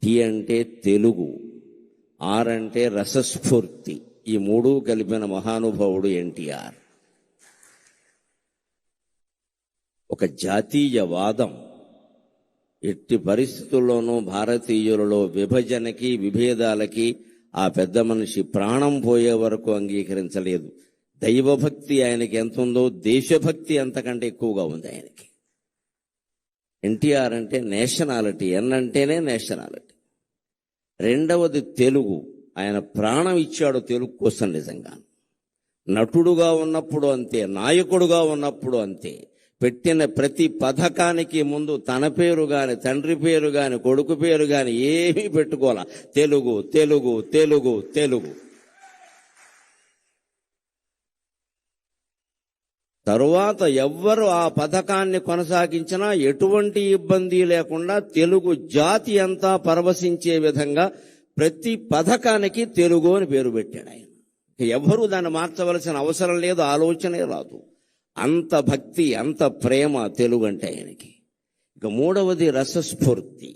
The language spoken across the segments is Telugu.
టి అంటే తెలుగు, ఆర్ అంటే రసస్ఫూర్తి. ఈ మూడు కలిపిన మహానుభావుడు ఎన్టీఆర్. ఒక జాతీయవాదం ఎట్టి పరిస్థితుల్లోనూ భారతీయులలో విభజనకి విభేదాలకి ఆ పెద్ద మనిషి ప్రాణం పోయే వరకు అంగీకరించలేదు. దైవభక్తి ఆయనకి ఎంత ఉందో దేశభక్తి అంతకంటే ఎక్కువగా ఉంది ఆయనకి. ఎన్టీఆర్ అంటే నేషనాలిటీ, ఎన్ అంటేనే నేషనాలిటీ. రెండవది తెలుగు. ఆయన ప్రాణం ఇచ్చాడు తెలుగు కోసం. నిజంగా నటుడుగా ఉన్నప్పుడు అంతే, నాయకుడుగా ఉన్నప్పుడు అంతే. పెట్టిన ప్రతి పథకానికి ముందు తన పేరు గాని, తండ్రి పేరు గాని, కొడుకు పేరు గాని ఏమీ పెట్టుకోవాల. తెలుగు తెలుగు తెలుగు తెలుగు. తరువాత ఎవ్వరు ఆ పథకాన్ని కొనసాగించినా ఎటువంటి ఇబ్బంది లేకుండా తెలుగు జాతి అంతా పరవశించే విధంగా ప్రతి పథకానికి తెలుగు అని పేరు పెట్టాడు ఆయన. ఎవరు దాన్ని మార్చవలసిన అవసరం లేదు, ఆలోచనే రాదు. అంత భక్తి, అంత ప్రేమ తెలుగు అంటే ఆయనకి. ఇక మూడవది రసస్ఫూర్తి.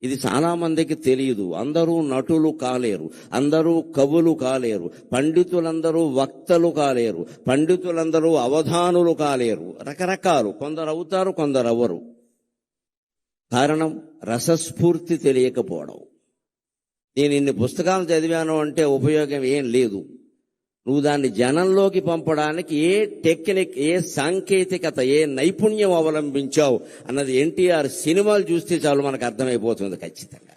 ఇది చాలా మందికి తెలియదు. అందరూ నటులు కాలేరు, అందరూ కవులు కాలేరు, పండితులందరూ వక్తలు కాలేరు, పండితులందరూ అవధానులు కాలేరు. రకరకాలు, కొందరు అవుతారు, కొందరు అవ్వరు. కారణం రసస్ఫూర్తి తెలియకపోవడం. నేను ఇన్ని పుస్తకాలు చదివాను అంటే ఉపయోగం ఏం లేదు. నువ్వు దాన్ని జనంలోకి పంపడానికి ఏ టెక్నిక్, ఏ సాంకేతికత, ఏ నైపుణ్యం అవలంబించావు అన్నది ఎన్టీఆర్ సినిమాలు చూస్తే చాలు మనకు అర్థమైపోతుంది ఖచ్చితంగా.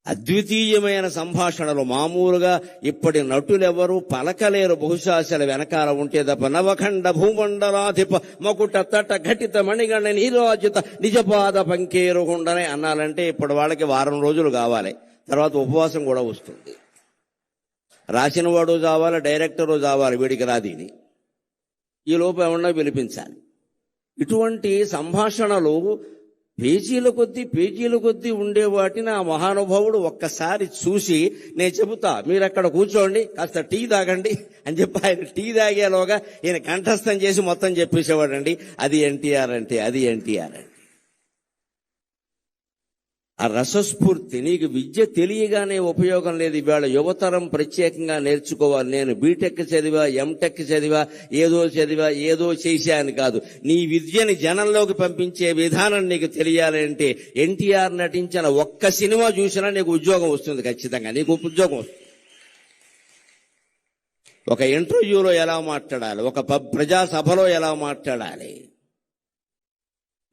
అద్వితీయమైన సంభాషణలు. మామూలుగా ఇప్పటి నటులెవరూ పలకలేరు. బహుశా అసలు వెనకాల ఉంటే తప్ప. నవఖండ భూమండలాధిప మకుట తట ఘటిత మణిగణ నీరాజిత నిజపాద పంకేరుగుండనే అన్నాలంటే ఇప్పటి వాళ్ళకి వారం రోజులు కావాలి, తర్వాత ఉపవాసం కూడా వస్తుంది. రాసిన వాడు చావాలి, డైరెక్టరు చావాలి, వీడికి రాదీని. ఈ లోపు ఏమన్నా పిలిపించాలి. ఇటువంటి సంభాషణలు పేజీల కొద్దీ ఉండే వాటిని ఆ మహానుభావుడు ఒక్కసారి చూసి, నేను చెబుతా, మీరు అక్కడ కూర్చోండి, కాస్త టీ తాగండి అని చెప్పి ఆయన టీ తాగేలోగా ఈయన కంఠస్థం చేసి మొత్తం చెప్పేసేవాడండి. అది ఎన్టీఆర్ అంటే, అది ఎన్టీఆర్ అంటే. ఆ రసస్ఫూర్తి. నీకు విద్య తెలియగానే ఉపయోగం లేదు. ఇవాళ యువతరం ప్రత్యేకంగా నేర్చుకోవాలి. నేను బీటెక్ చదివా, ఎంటెక్ చదివా, ఏదో చేశాను కాదు. నీ విద్యని జనంలోకి పంపించే విధానం నీకు తెలియాలంటే ఎన్టీఆర్ నటించిన ఒక్క సినిమా చూసినా నీకు ఉద్యోగం వస్తుంది. ఖచ్చితంగా నీకు ఉద్యోగం వస్తుంది. ఒక ఇంటర్వ్యూలో ఎలా మాట్లాడాలి, ఒక ప్రజాసభలో ఎలా మాట్లాడాలి,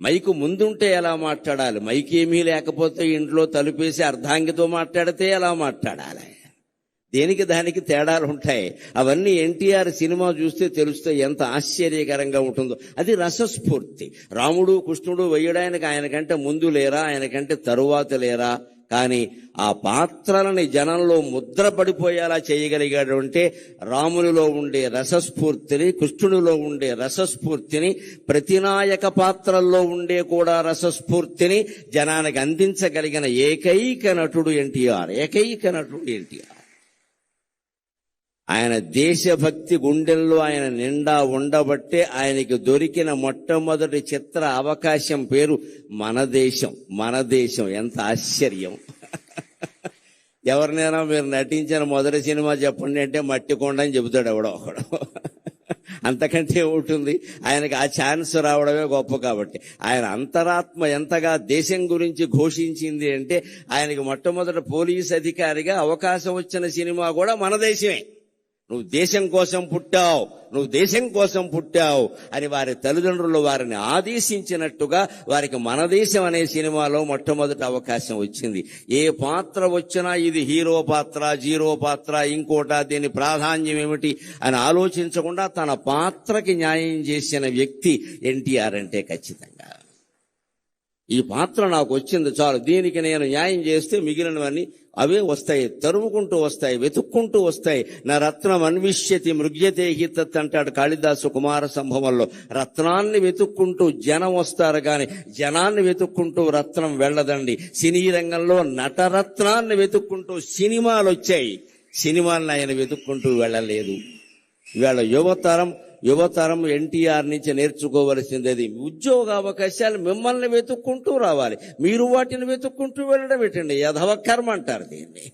మైకు ముందుంటే ఎలా మాట్లాడాలి, మైక్ ఏమీ లేకపోతే ఇంట్లో తలుపేసి అర్ధాంగితో మాట్లాడితే ఎలా మాట్లాడాలి, దేనికి దానికి తేడాలు ఉంటాయి. అవన్నీ ఎన్టీఆర్ సినిమా చూస్తే తెలుస్తాయి, ఎంత ఆశ్చర్యకరంగా ఉంటుందో. అది రసస్ఫూర్తి. రాముడు కృష్ణుడు వేయడానికి ఆయనకంటే ముందు లేరా, ఆయనకంటే తరువాత లేరా, కానీ ఆ పాత్రలని జనంలో ముద్ర పడిపోయేలా చేయగలిగాడు అంటే రామునిలో ఉండే రసస్ఫూర్తిని, కృష్ణునిలో ఉండే రసస్ఫూర్తిని, ప్రతినాయక పాత్రల్లో ఉండే కూడా రసస్ఫూర్తిని జనానికి అందించగలిగిన ఏకైక నటుడు ఎన్టీఆర్. ఆయన దేశభక్తి గుండెల్లో ఆయన నిండా ఉండబట్టే ఆయనకి దొరికిన మొట్టమొదటి చిత్ర అవకాశం పేరు మన దేశం. ఎంత ఆశ్చర్యం. ఎవరినైనా మీరు నటించిన మొదటి సినిమా చెప్పండి అంటే మట్టి కొండ అని చెబుతాడు ఎవడో ఒకడు. అంతకంటే ఉంటుంది. ఆయనకి ఆ ఛాన్స్ రావడమే గొప్ప. కాబట్టి ఆయన అంతరాత్మ ఎంతగా దేశం గురించి ఘోషించింది అంటే ఆయనకి మొట్టమొదటి పోలీస్ అధికారిగా అవకాశం వచ్చిన సినిమా కూడా మన దేశమే. నువ్వు దేశం కోసం పుట్టావు అని వారి తల్లిదండ్రులు వారిని ఆదేశించినట్టుగా వారికి మన దేశం అనే సినిమాలో మొట్టమొదటి అవకాశం వచ్చింది. ఏ పాత్ర వచ్చినా ఇది హీరో పాత్ర, జీరో పాత్ర, ఇంకోట, దీని ప్రాధాన్యం ఏమిటి అని ఆలోచించకుండా తన పాత్రకి న్యాయం చేసిన వ్యక్తి ఎన్టీఆర్ అంటే ఖచ్చితంగా. ఈ పాత్ర నాకు వచ్చింది చాలు, దీనికి నేను న్యాయం చేస్తే మిగిలినవన్నీ అవే వస్తాయి, తరుముకుంటూ వస్తాయి, వెతుక్కుంటూ వస్తాయి. నా రత్నం అన్విష్యతి మృగ్యతే హితత్ అంటాడు కాళిదాసు కుమార సంభవంలో. రత్నాన్ని వెతుక్కుంటూ జనం వస్తారు కానీ జనాన్ని వెతుక్కుంటూ రత్నం వెళ్ళదండి. సినీ రంగంలో నటరత్నాన్ని వెతుక్కుంటూ సినిమాలు వచ్చాయి, సినిమాలను ఆయన వెతుక్కుంటూ వెళ్ళలేదు. ఇవాళ యువతరం యువతరం ఎన్టీఆర్ నుంచి నేర్చుకోవలసింది అది. ఉద్యోగ అవకాశాలు మిమ్మల్ని వెతుక్కుంటూ రావాలి, మీరు వాటిని వెతుక్కుంటూ వెళ్ళడం ఏంటండి? యధవ కర్మ అంటారు దీన్ని.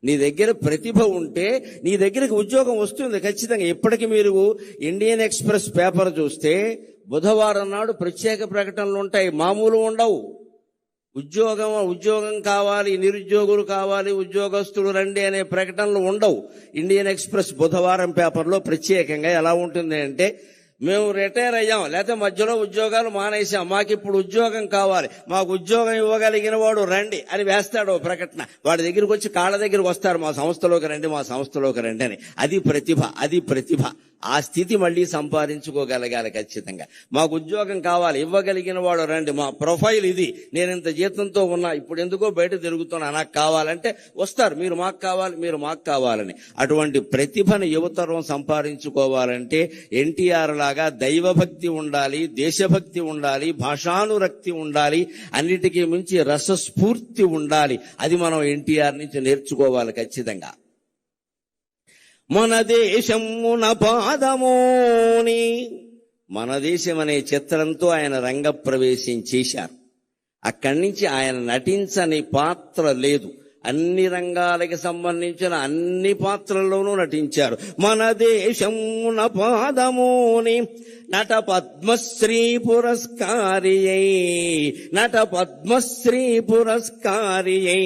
నీ దగ్గర ప్రతిభ ఉంటే నీ దగ్గరికి ఉద్యోగం వస్తుంది ఖచ్చితంగా. ఇప్పటికి మీరు ఇండియన్ ఎక్స్ప్రెస్ పేపర్ చూస్తే బుధవారం నాడు ప్రత్యేక ప్రకటనలు ఉంటాయి, మామూలు ఉండవు. ఉద్యోగం కావాలి, నిరుద్యోగులు కావాలి, ఉద్యోగస్తులు రండి అనే ప్రకటనలు ఉండవు. ఇండియన్ ఎక్స్ప్రెస్ బుధవారం పేపర్లో ప్రత్యేకంగా ఎలా ఉంటుంది అంటే, మేము రిటైర్ అయ్యాం, లేకపోతే మధ్యలో ఉద్యోగాలు మానేసాం, మాకు ఇప్పుడు ఉద్యోగం కావాలి, మాకు ఉద్యోగం ఇవ్వగలిగిన వాడు రండి అని వేస్తాడు ప్రకటన. వాడి దగ్గరికి వచ్చి కాళ్ళ దగ్గరికి వస్తారు, మా సంస్థలోకి రండి, మా సంస్థలోకి రండి అని. అది ప్రతిభ, అది ప్రతిభ. ఆ స్థితి మళ్ళీ సంపాదించుకోగలగాలి ఖచ్చితంగా. మాకు ఉద్యోగం కావాలి, ఇవ్వగలిగిన వాడు రండి, మా ప్రొఫైల్ ఇది, నేను ఇంత జీతంతో ఉన్నా, ఇప్పుడు ఎందుకో బయట తిరుగుతున్నా, నాకు కావాలంటే వస్తారు, మీరు మాకు కావాలి, మీరు మాకు కావాలని. అటువంటి ప్రతిభను యువతరం సంపాదించుకోవాలంటే ఎన్టీఆర్ లాగా దైవభక్తి ఉండాలి, దేశభక్తి ఉండాలి, భాషానురక్తి ఉండాలి, అన్నిటికీ మించి రసస్ఫూర్తి ఉండాలి. అది మనం ఎన్టీఆర్ నుంచి నేర్చుకోవాలి ఖచ్చితంగా. మన దేశమున పాదమోని, మన దేశం అనే చిత్రంతో ఆయన రంగప్రవేశం చేశారు. అక్కడి నుంచి ఆయన నటించని పాత్ర లేదు. అన్ని రంగాలకి సంబంధించిన అన్ని పాత్రల్లోనూ నటించారు. మన దేశమున పాదమోని నట పద్మశ్రీ పురస్కారియై, నట పద్మశ్రీ పురస్కారియై,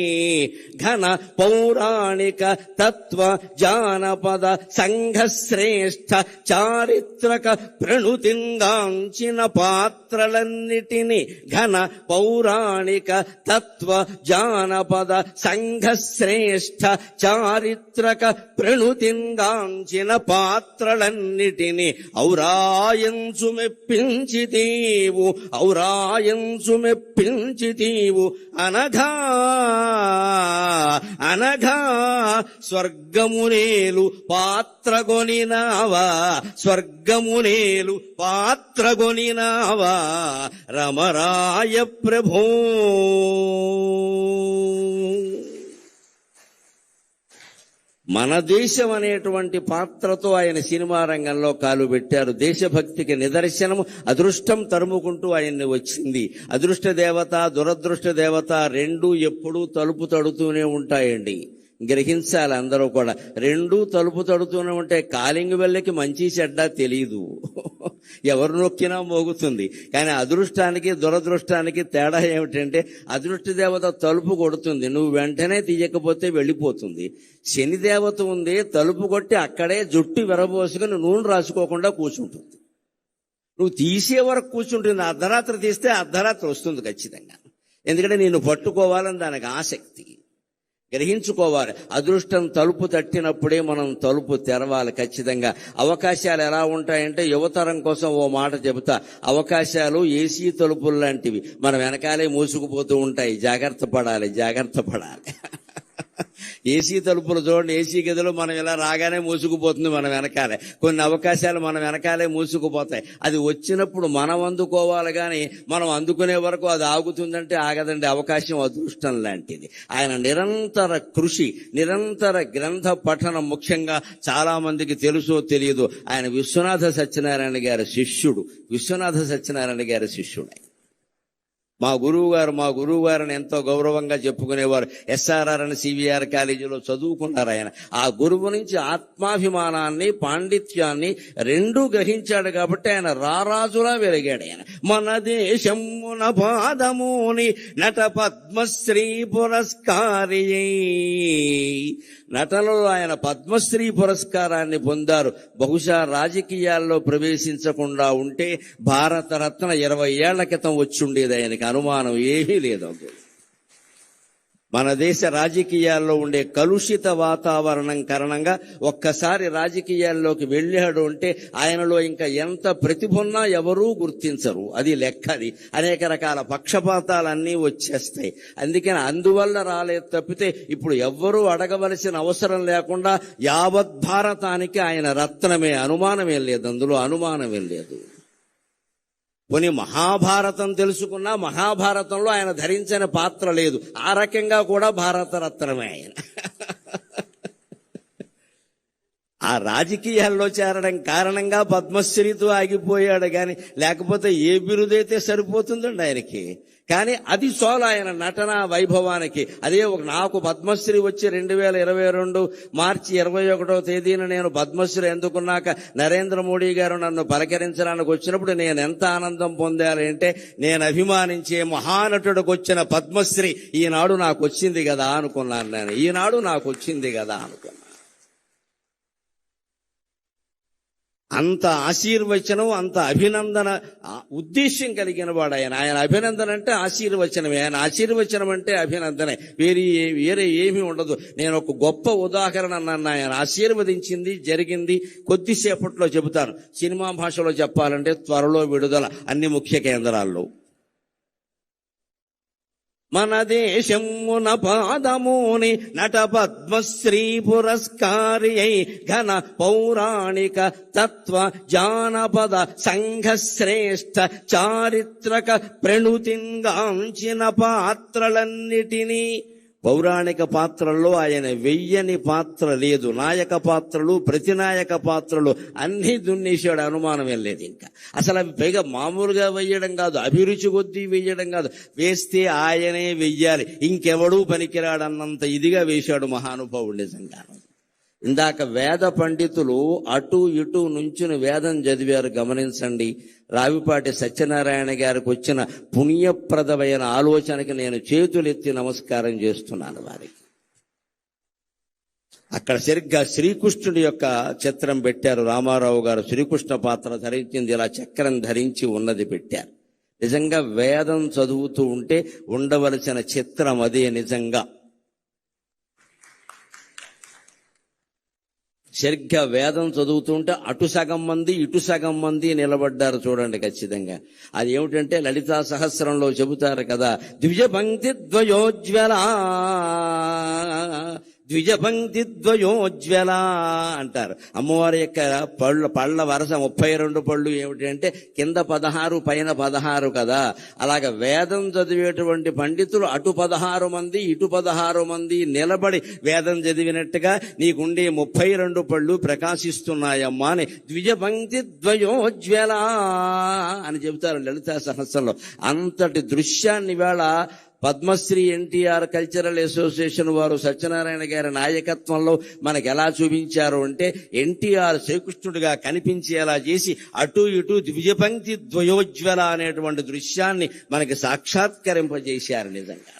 ఘన పౌరాణిక తత్వ జానపద సంఘ శ్రేష్ఠ చారిత్రక ప్రణుతింగాంచిన పాత్రలన్నిటినీ, ఘన పౌరాణిక తత్వ జానపద సంఘ శ్రేష్ఠ చారిత్రక ప్రణుతింగాంచిన పాత్రలన్నిటినీ ఔరాయంచు మెప్పించితీవు, ఔరాయంచు మెప్పించితీవు అనఘా అనఘా స్వర్గమునేలు పాత్రగొనినావా, స్వర్గమునేలు పాత్రగొనినావా రమరాయ ప్రభో. మన దేశం అనేటువంటి పాత్రతో ఆయన సినిమా రంగంలో కాలు పెట్టారు. దేశభక్తికి నిదర్శనము అదృష్టం తరుముకుంటూ ఆయన్ని వచ్చింది. అదృష్ట దేవత, దురదృష్ట దేవత రెండూ ఎప్పుడూ తలుపు తడుతూనే ఉంటాయండి. గ్రహించాలి అందరూ కూడా. రెండూ తలుపు తడుతూనే ఉంటాయి. కాలింగ్ వెళ్ళకి మంచి చెడ్డ తెలియదు, ఎవరు నొక్కినా మోగుతుంది. కానీ అదృష్టానికి దురదృష్టానికి తేడా ఏమిటంటే, అదృష్ట దేవత తలుపు కొడుతుంది, నువ్వు వెంటనే తీయకపోతే వెళ్ళిపోతుంది. శని దేవత ఉంది, తలుపు కొట్టి అక్కడే జుట్టు విరబోసుకుని నూనె రాసుకోకుండా కూర్చుంటుంది. నువ్వు తీసే వరకు కూర్చుంటుంది. అర్ధరాత్రి తీస్తే అర్ధరాత్రి వస్తుంది ఖచ్చితంగా. ఎందుకంటే నిన్ను పట్టుకోవాలని దానికి ఆసక్తి. గ్రహించుకోవాలి. అదృష్టం తలుపు తట్టినప్పుడే మనం తలుపు తెరవాలి ఖచ్చితంగా. అవకాశాలు ఎలా ఉంటాయంటే, యువతరం కోసం ఓ మాట చెబుతా. అవకాశాలు ఏసీ తలుపులు లాంటివి, మన వెనకాలే మూసుకుపోతూ ఉంటాయి. జాగ్రత్త పడాలి, జాగ్రత్త పడాలి. ఏసీ తలుపులు చూడండి, ఏసీ గదిలో మనం ఇలా రాగానే మూసుకుపోతుంది మన వెనకాలే. కొన్ని అవకాశాలు మన వెనకాలే మూసుకుపోతాయి. అది వచ్చినప్పుడు మనం అందుకోవాలి, కానీ మనం అందుకునే వరకు అది ఆగుతుందంటే ఆగదండి. అవకాశం అదృష్టం లాంటిది. ఆయన నిరంతర కృషి, నిరంతర గ్రంథ పఠనం ముఖ్యంగా చాలా మందికి తెలుసో తెలియదు. ఆయన విశ్వనాథ సత్యనారాయణ గారి శిష్యుడు. విశ్వనాథ సత్యనారాయణ గారి శిష్యుడు. మా గురువు గారిని ఎంతో గౌరవంగా చెప్పుకునేవారు. ఎస్ఆర్ఆర్ అని సివిఆర్ కాలేజీలో చదువుకున్నారు ఆయన. ఆ గురువు నుంచి ఆత్మాభిమానాన్ని, పాండిత్యాన్ని రెండూ గ్రహించాడు కాబట్టి ఆయన రారాజులా వెలిగాడు ఆయన. మన దేశమున పాదముని నట పద్మశ్రీ పురస్కారియై, నటనలో ఆయన పద్మశ్రీ పురస్కారాన్ని పొందారు. బహుశా రాజకీయాల్లో ప్రవేశించకుండా ఉంటే భారతరత్న 20 ఏళ్ల క్రితం వచ్చుండేది ఆయనకి, అనుమానం ఏమీ లేదు. మన దేశ రాజకీయాల్లో ఉండే కలుషిత వాతావరణం కారణంగా ఒక్కసారి రాజకీయాల్లోకి వెళ్ళాడు అంటే ఆయనలో ఇంకా ఎంత ప్రతిభ ఉన్నా ఎవరూ గుర్తించరు. అది లెక్కది. అనేక రకాల పక్షపాతాలన్నీ వచ్చేస్తాయి. అందుకని అందువల్ల రాలేదు తప్పితే ఇప్పుడు ఎవ్వరూ అడగవలసిన అవసరం లేకుండా యావత్ భారతానికి ఆయన రత్నమే, అనుమానమేం లేదు, అందులో అనుమానమేం లేదు. కొన్ని మహాభారతం తెలుసుకున్నా మహాభారతంలో ఆయన ధరించిన పాత్ర లేదు. ఆ రకంగా కూడా భారతరత్నమే ఆయన. ఆ రాజకీయాల్లో చేరడం కారణంగా పద్మశ్రీతో ఆగిపోయాడు గాని లేకపోతే ఏ బిరుదైతే సరిపోతుందండి ఆయనకి. కానీ అది చాలు ఆయన నటన వైభవానికి. అదే నాకు పద్మశ్రీ వచ్చి 2022 మార్చి 21వ తేదీన నేను పద్మశ్రీ ఎందుకున్నాక నరేంద్ర మోడీ గారు నన్ను పలకరించడానికి వచ్చినప్పుడు నేను ఎంత ఆనందం పొందాలి అంటే, నేను అభిమానించే మహానటుడికి వచ్చిన పద్మశ్రీ ఈనాడు నాకు వచ్చింది కదా అనుకున్నాను. నేను ఈనాడు నాకు వచ్చింది కదా అనుకున్నాను. అంత ఆశీర్వచనం, అంత అభినందన ఉద్దేశ్యం కలిగిన వాడు ఆయన. ఆయన అభినందన అంటే ఆశీర్వచనమే, ఆయన ఆశీర్వచనం అంటే అభినందనే, వేరే ఏమీ ఉండదు. నేను ఒక గొప్ప ఉదాహరణ నన్ను ఆయన ఆశీర్వదించింది జరిగింది కొద్దిసేపట్లో చెబుతాను. సినిమా భాషలో చెప్పాలంటే త్వరలో విడుదల అన్ని ముఖ్య కేంద్రాల్లో. మన దేశమున పాదముని నట పద్మశ్రీ పురస్కారి ఘన పౌరాణిక తత్వ జానపద సంఘ శ్రేష్ఠ చారిత్రక ప్రణుతింగాంచిన పాత్రలన్నిటినీ, పౌరాణిక పాత్రల్లో ఆయన వెయ్యని పాత్ర లేదు. నాయక పాత్రలు, ప్రతినాయక పాత్రలు అన్నీ దున్నేశాడు, అనుమానం లేదు. ఇంకా అసలు అవి పైగా మామూలుగా వెయ్యడం కాదు, అభిరుచి కొద్దీ వెయ్యడం కాదు, వేస్తే ఆయనే వెయ్యాలి, ఇంకెవడూ పనికిరాడన్నంత ఇదిగా వేశాడు మహానుభావుడు నిజంగా. ఇందాక వేద పండితులు అటు ఇటు నుంచుని వేదం చదివారు, గమనించండి. రావిపాటి సత్యనారాయణ గారికి వచ్చిన పుణ్యప్రదమైన ఆలోచనకి నేను చేతులెత్తి నమస్కారం చేస్తున్నాను వారికి. అక్కడ సరిగ్గా శ్రీకృష్ణుడి యొక్క చిత్రం పెట్టారు. రామారావు గారు శ్రీకృష్ణ పాత్ర ధరించింది, ఇలా చక్రం ధరించి ఉన్నది పెట్టారు. నిజంగా వేదం చదువుతూ ఉంటే ఉండవలసిన చిత్రం అదే నిజంగా. సరిగ్గా వేదం చదువుతుంటే అటు సగం మంది ఇటు సగం మంది నిలబడ్డారు చూడండి ఖచ్చితంగా. అది ఏమిటంటే లలితా సహస్రంలో చెబుతారు కదా, ద్విజపంక్తి ద్వయోజ్వల ద్విజపంక్తి ద్వయోజ్వల అంటారు. అమ్మవారి యొక్క పళ్ళ వరస 32 పళ్ళు ఏమిటంటే కింద 16 పైన 16 కదా. అలాగ వేదం చదివేటువంటి పండితులు అటు 16 మంది ఇటు 16 మంది నిలబడి వేదం చదివినట్టుగా నీకుండే 32 పళ్ళు ప్రకాశిస్తున్నాయమ్మా అని ద్విజపంక్తి ద్వయోజ్వల అని చెబుతారు లలితా సహస్రంలో. అంతటి దృశ్యాన్ని వేళ పద్మశ్రీ ఎన్టీఆర్ కల్చరల్ అసోసియేషన్ వారు సత్యనారాయణ గారి నాయకత్వంలో మనకు ఎలా చూపించారు అంటే, ఎన్టీఆర్ శ్రీకృష్ణుడిగా కనిపించేలా చేసి అటు ఇటు ద్విజపంక్తి ద్వయోజ్వల అనేటువంటి దృశ్యాన్ని మనకి సాక్షాత్కరింపజేశారు. నిజంగా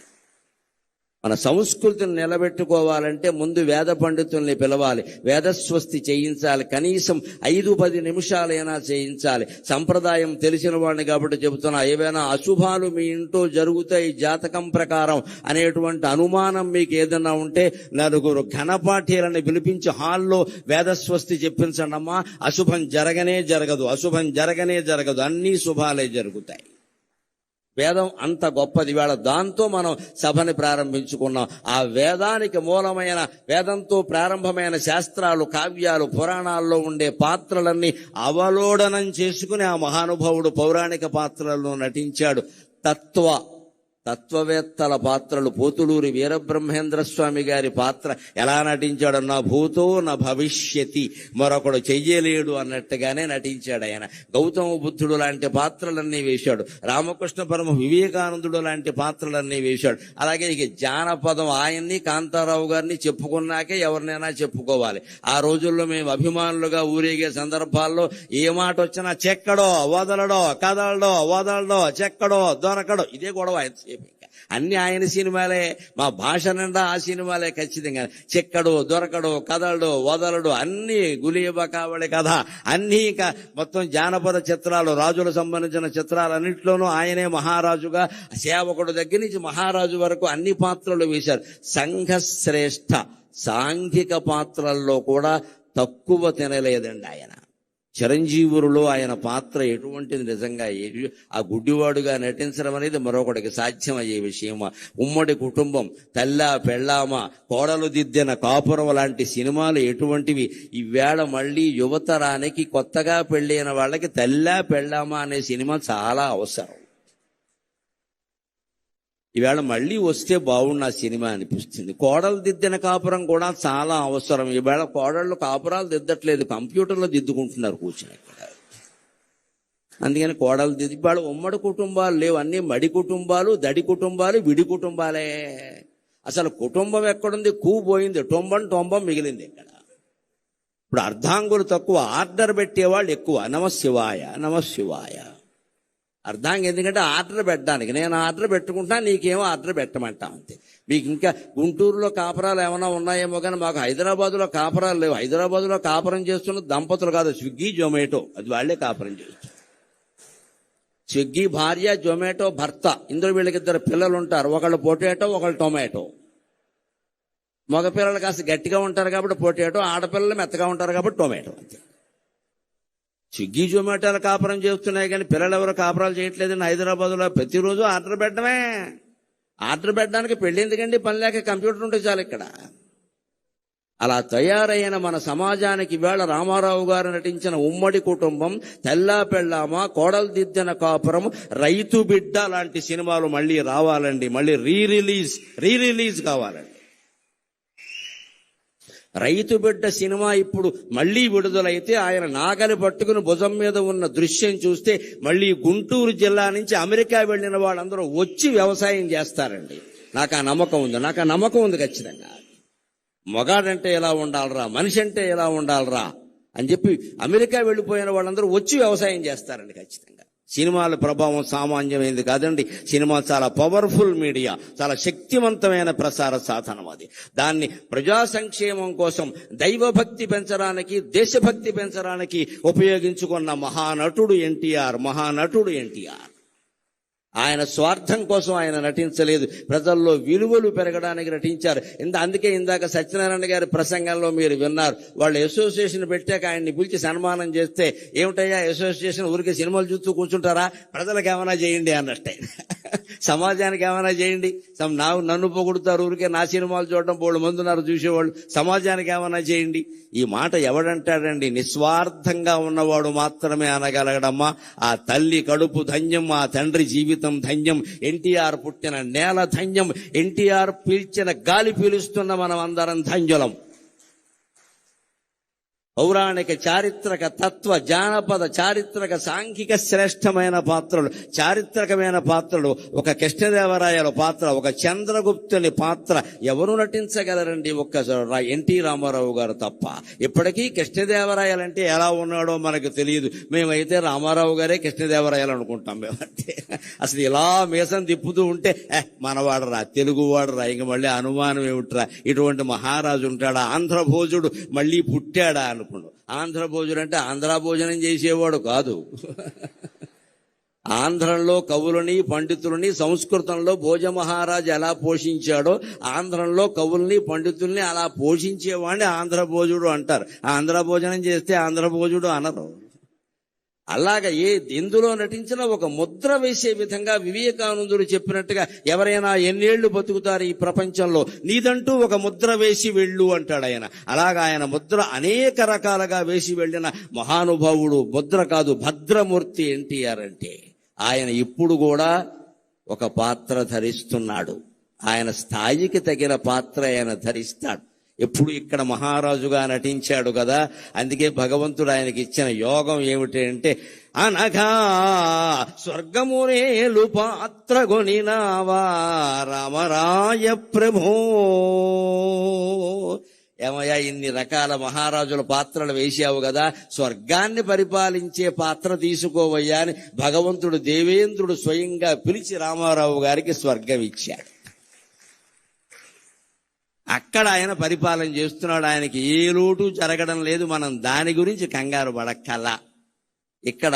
మన సంస్కృతిని నిలబెట్టుకోవాలంటే ముందు వేద పండితుల్ని పిలవాలి, వేదస్వస్తి చేయించాలి, కనీసం 5-10 నిమిషాలైనా చేయించాలి. సంప్రదాయం తెలిసిన వాడిని కాబట్టి చెబుతున్నా, ఏవైనా అశుభాలు మీ ఇంట్లో జరుగుతాయి జాతకం ప్రకారం అనేటువంటి అనుమానం మీకు ఏదైనా ఉంటే 4 ఘనపాఠీలను పిలిపించి హాల్లో వేదస్వస్తి చెప్పించండి అమ్మా. అశుభం జరగనే జరగదు, అశుభం జరగనే జరగదు, అన్నీ శుభాలే జరుగుతాయి. వేదం అంత గొప్పది. వేళ దాంతో మనం సభని ప్రారంభించుకున్నాం. ఆ వేదానికి మూలమైన, వేదంతో ప్రారంభమైన శాస్త్రాలు, కావ్యాలు, పురాణాల్లో ఉండే పాత్రలన్నీ అవలోడనం చేసుకుని ఆ మహానుభావుడు పౌరాణిక పాత్రలను నటించాడు. తత్వవేత్తల పాత్రలు, పోతులూరి వీరబ్రహ్మేంద్ర స్వామి గారి పాత్ర ఎలా నటించాడు, నా భూతో నా భవిష్యతి, మరొకడు చెయ్యలేడు అన్నట్టుగానే నటించాడు ఆయన. గౌతమ బుద్ధుడు లాంటి పాత్రలన్నీ వేశాడు. రామకృష్ణ పరమ వివేకానందుడు లాంటి పాత్రలన్నీ వేశాడు. అలాగే ఇక జానపదం ఆయన్ని, కాంతారావు గారిని చెప్పుకున్నాకే ఎవరినైనా చెప్పుకోవాలి. ఆ రోజుల్లో మేము అభిమానులుగా ఊరేగే సందర్భాల్లో ఏ మాట వచ్చినా చెక్కడో వదలడో, కదలడో వదలడో, చెక్కడో దొరకడో, ఇదే గొడవ. అన్ని ఆయన సినిమాలే, మా భాష నిండా ఆ సినిమాలే ఖచ్చితంగా. చెక్కడు, దొరకడు, కదలడు, వదలడు, అన్ని గులీబ కావడి కథ, అన్ని ఇక మొత్తం జానపద చిత్రాలు, రాజులకు సంబంధించిన చిత్రాలన్నింటిలోనూ ఆయనే మహారాజుగా, సేవకుడు దగ్గర నుంచి మహారాజు వరకు అన్ని పాత్రలు వేశారు. సంఘశ్రేష్ఠ సాంఘిక పాత్రల్లో కూడా తక్కువ తినలేదండి ఆయన. చిరంజీవులలో ఆయన పాత్ర ఎటువంటిది, నిజంగా ఆ గుడ్డివాడుగా నటించడం అనేది మరొకటికి సాధ్యమయ్యే విషయమా. ఉమ్మడి కుటుంబం, తల్లా పెళ్ళామ, కోడలు దిద్దిన కాపురం లాంటి సినిమాలు ఎటువంటివి. ఈవేళ మళ్ళీ యువతరానికి, కొత్తగా పెళ్ళైన వాళ్ళకి తల్లా పెళ్ళామ అనే సినిమా చాలా అవసరం. ఈవేళ మళ్ళీ వస్తే బాగుండు ఆ సినిమా అనిపిస్తుంది. కోడలు దిద్దిన కాపురం కూడా చాలా అవసరం. ఈవేళ కోడళ్ళు కాపురాలు దిద్దట్లేదు, కంప్యూటర్లో దిద్దుకుంటున్నారు కూర్చొని ఇక్కడ. అందుకని కోడలు దిద్ది ఇవాళ ఉమ్మడి కుటుంబాలు లేవు, అన్ని మడి కుటుంబాలు, దడి కుటుంబాలు, విడి కుటుంబాలే. అసలు కుటుంబం ఎక్కడుంది? పోయింది, టొంబం మిగిలింది ఇక్కడ. ఇప్పుడు అర్ధాంగులు తక్కువ, ఆర్డర్ పెట్టేవాళ్ళు ఎక్కువ. నమశివాయ నమశివాయ. అర్ధాంగి ఎందుకంటే ఆర్డర్ పెట్టడానికి, నేను ఆర్డర్ పెట్టుకుంటా, నీకేమో ఆర్డర్ పెట్టమంటా అంతే. మీకు ఇంకా గుంటూరులో కాపురాలు ఏమైనా ఉన్నాయేమో కానీ మాకు హైదరాబాద్లో కాపురాలు లేవు. హైదరాబాద్లో కాపురం చేస్తున్న దంపతులు కాదు, స్విగ్గీ జొమాటో, అది వాళ్లే కాపురం చేస్తారు. స్విగ్గీ భార్య, జొమాటో భర్త, ఇందులో వీళ్ళకిద్దరు పిల్లలు ఉంటారు. ఒకళ్ళు పొటాటో, ఒకళ్ళు టొమాటో. మగపిల్లలు కాస్త గట్టిగా ఉంటారు కాబట్టి పొటాటో, ఆడపిల్లలు మెత్తగా ఉంటారు కాబట్టి టొమాటో అంతే. స్విగ్గీ జొమాటోలు కాపురం చేస్తున్నాయి కానీ పిల్లలు ఎవరు కాపురాలు చేయట్లేదండి హైదరాబాద్లో. ప్రతిరోజు ఆర్డర్ పెట్టడమే. ఆర్డర్ పెట్టడానికి పెళ్లి ఎందుకండి? పని లేక కంప్యూటర్ ఉంటే చాలు ఇక్కడ. అలా తయారైన మన సమాజానికి ఇవాళ రామారావు గారు నటించిన ఉమ్మడి కుటుంబం, తెల్లా పెళ్ళామా, కోడలు దిద్దిన కాపురం, రైతు బిడ్డ లాంటి సినిమాలు మళ్ళీ రావాలండి. మళ్ళీ రీ రిలీజ్ కావాలండి. రైతు బిడ్డ సినిమా ఇప్పుడు మళ్లీ విడుదలైతే ఆయన నాగలి పట్టుకుని భుజం మీద ఉన్న దృశ్యం చూస్తే మళ్లీ గుంటూరు జిల్లా నుంచి అమెరికా వెళ్లిన వాళ్ళందరూ వచ్చి వ్యవసాయం చేస్తారండి. నాకు ఆ నమ్మకం ఉంది ఖచ్చితంగా. మొగాడంటే ఎలా ఉండాలరా, మనిషి అంటే ఎలా ఉండాలరా అని చెప్పి అమెరికా వెళ్లిపోయిన వాళ్ళందరూ వచ్చి వ్యవసాయం చేస్తారండి ఖచ్చితంగా. సినిమాల ప్రభావం సామాన్యమైనది కాదండి. సినిమా చాలా పవర్ఫుల్ మీడియా, చాలా శక్తివంతమైన ప్రసార సాధనం. అది దాన్ని ప్రజా సంక్షేమం కోసం, దైవభక్తి పెంచడానికి, దేశభక్తి పెంచడానికి ఉపయోగించుకున్న మహానటుడు ఎన్టీఆర్. ఆయన స్వార్థం కోసం ఆయన నటించలేదు, ప్రజల్లో విలువలు పెరగడానికి నటించారు. అందుకే ఇందాక సత్యనారాయణ గారి ప్రసంగంలో మీరు విన్నారు. వాళ్ళు అసోసియేషన్ పెట్టాక ఆయన్ని పిలిచి సన్మానం చేస్తే, ఏమిటయ్యా అసోసియేషన్ ఊరికే సినిమాలు చూస్తూ కూర్చుంటారా, ప్రజలకు ఏమైనా చేయండి అన్నట్టే. సమాజానికి ఏమైనా చేయండి. నన్ను పొగుడుతారు, ఊరికే నా సినిమాలు చూడడం బోళ్ళు మంది ఉన్నారు చూసేవాళ్ళు. సమాజానికి ఏమైనా చేయండి. ఈ మాట ఎవడంటాడండి? నిస్వార్థంగా ఉన్నవాడు మాత్రమే అనగలగడమ్మా. ఆ తల్లి కడుపు ధన్యం, ఆ తండ్రి జీవితం ధన్యం, ఎన్టీఆర్ పుట్టిన నేల ధన్యం, ఎన్టీఆర్ పీల్చిన గాలి పీలుస్తున్న మనం అందరం ధన్యులం. పౌరాణిక, చారిత్రక, తత్వ, జానపద, చారిత్రక, సాంఘిక శ్రేష్టమైన పాత్రలు, చారిత్రకమైన పాత్రలు. ఒక కృష్ణదేవరాయల పాత్ర, ఒక చంద్రగుప్తుని పాత్ర ఎవరు నటించగలరండి? ఒక్క ఎన్టీ రామారావు గారు తప్ప. ఇప్పటికీ కృష్ణదేవరాయలంటే ఎలా ఉన్నాడో మనకు తెలియదు. మేమైతే రామారావు గారే కృష్ణదేవరాయలు అనుకుంటాం మేమంటే. అసలు ఇలా మీసం తిప్పుతూ ఉంటే మనవాడరా, తెలుగువాడరా, ఇంక మళ్ళీ అనుమానం ఏమిట్రా, ఇటువంటి మహారాజు ఉంటాడా, ఆంధ్రభోజుడు మళ్ళీ పుట్టాడా అనుకున్నాడు. ఆంధ్రభోజుడు అంటే ఆంధ్ర భోజనం చేసేవాడు కాదు. ఆంధ్రంలో కవులని, పండితులని సంస్కృతంలో భోజ మహారాజు ఎలా పోషించాడో, ఆంధ్రంలో కవుల్ని, పండితుల్ని అలా పోషించేవాడిని ఆంధ్రభోజుడు అంటారు. ఆంధ్ర భోజనం చేస్తే ఆంధ్రభోజుడు అనరు. అలాగా ఎందులో నటించినా ఒక ముద్ర వేసే విధంగా వివేకానందుడు చెప్పినట్టుగా ఎవరైనా ఎన్నేళ్లు బతుకుతారు ఈ ప్రపంచంలో, నీదంటూ ఒక ముద్ర వేసి వెళ్ళు అంటాడు ఆయన. అలాగా ఆయన ముద్ర అనేక రకాలుగా వేసి వెళ్ళిన మహానుభావుడు. ముద్ర కాదు, భద్రమూర్తి ఎన్టీఆర్ అంటే. ఆయన ఇప్పుడు కూడా ఒక పాత్ర ధరిస్తున్నాడు. ఆయన స్థాయికి తగిన పాత్ర ఆయన ధరిస్తాడు. ఎప్పుడు ఇక్కడ మహారాజుగా నటించాడు కదా. అందుకే భగవంతుడు ఆయనకి ఇచ్చిన యోగం ఏమిటంటే, అనగా స్వర్గమునేలు పాత్ర గొనినావా రామరాయ ప్రభో. ఏమయ్యా, ఇన్ని రకాల మహారాజుల పాత్రలు వేసావు కదా, స్వర్గాన్ని పరిపాలించే పాత్ర తీసుకోవయ్యా అని భగవంతుడు, దేవేంద్రుడు స్వయంగా పిలిచి రామారావు గారికి స్వర్గం ఇచ్చాడు. అక్కడ ఆయన పరిపాలన చేస్తున్నాడు. ఆయనకి ఏ లోటు జరగడం లేదు. మనం దాని గురించి కంగారు పడక్కల్లా. ఇక్కడ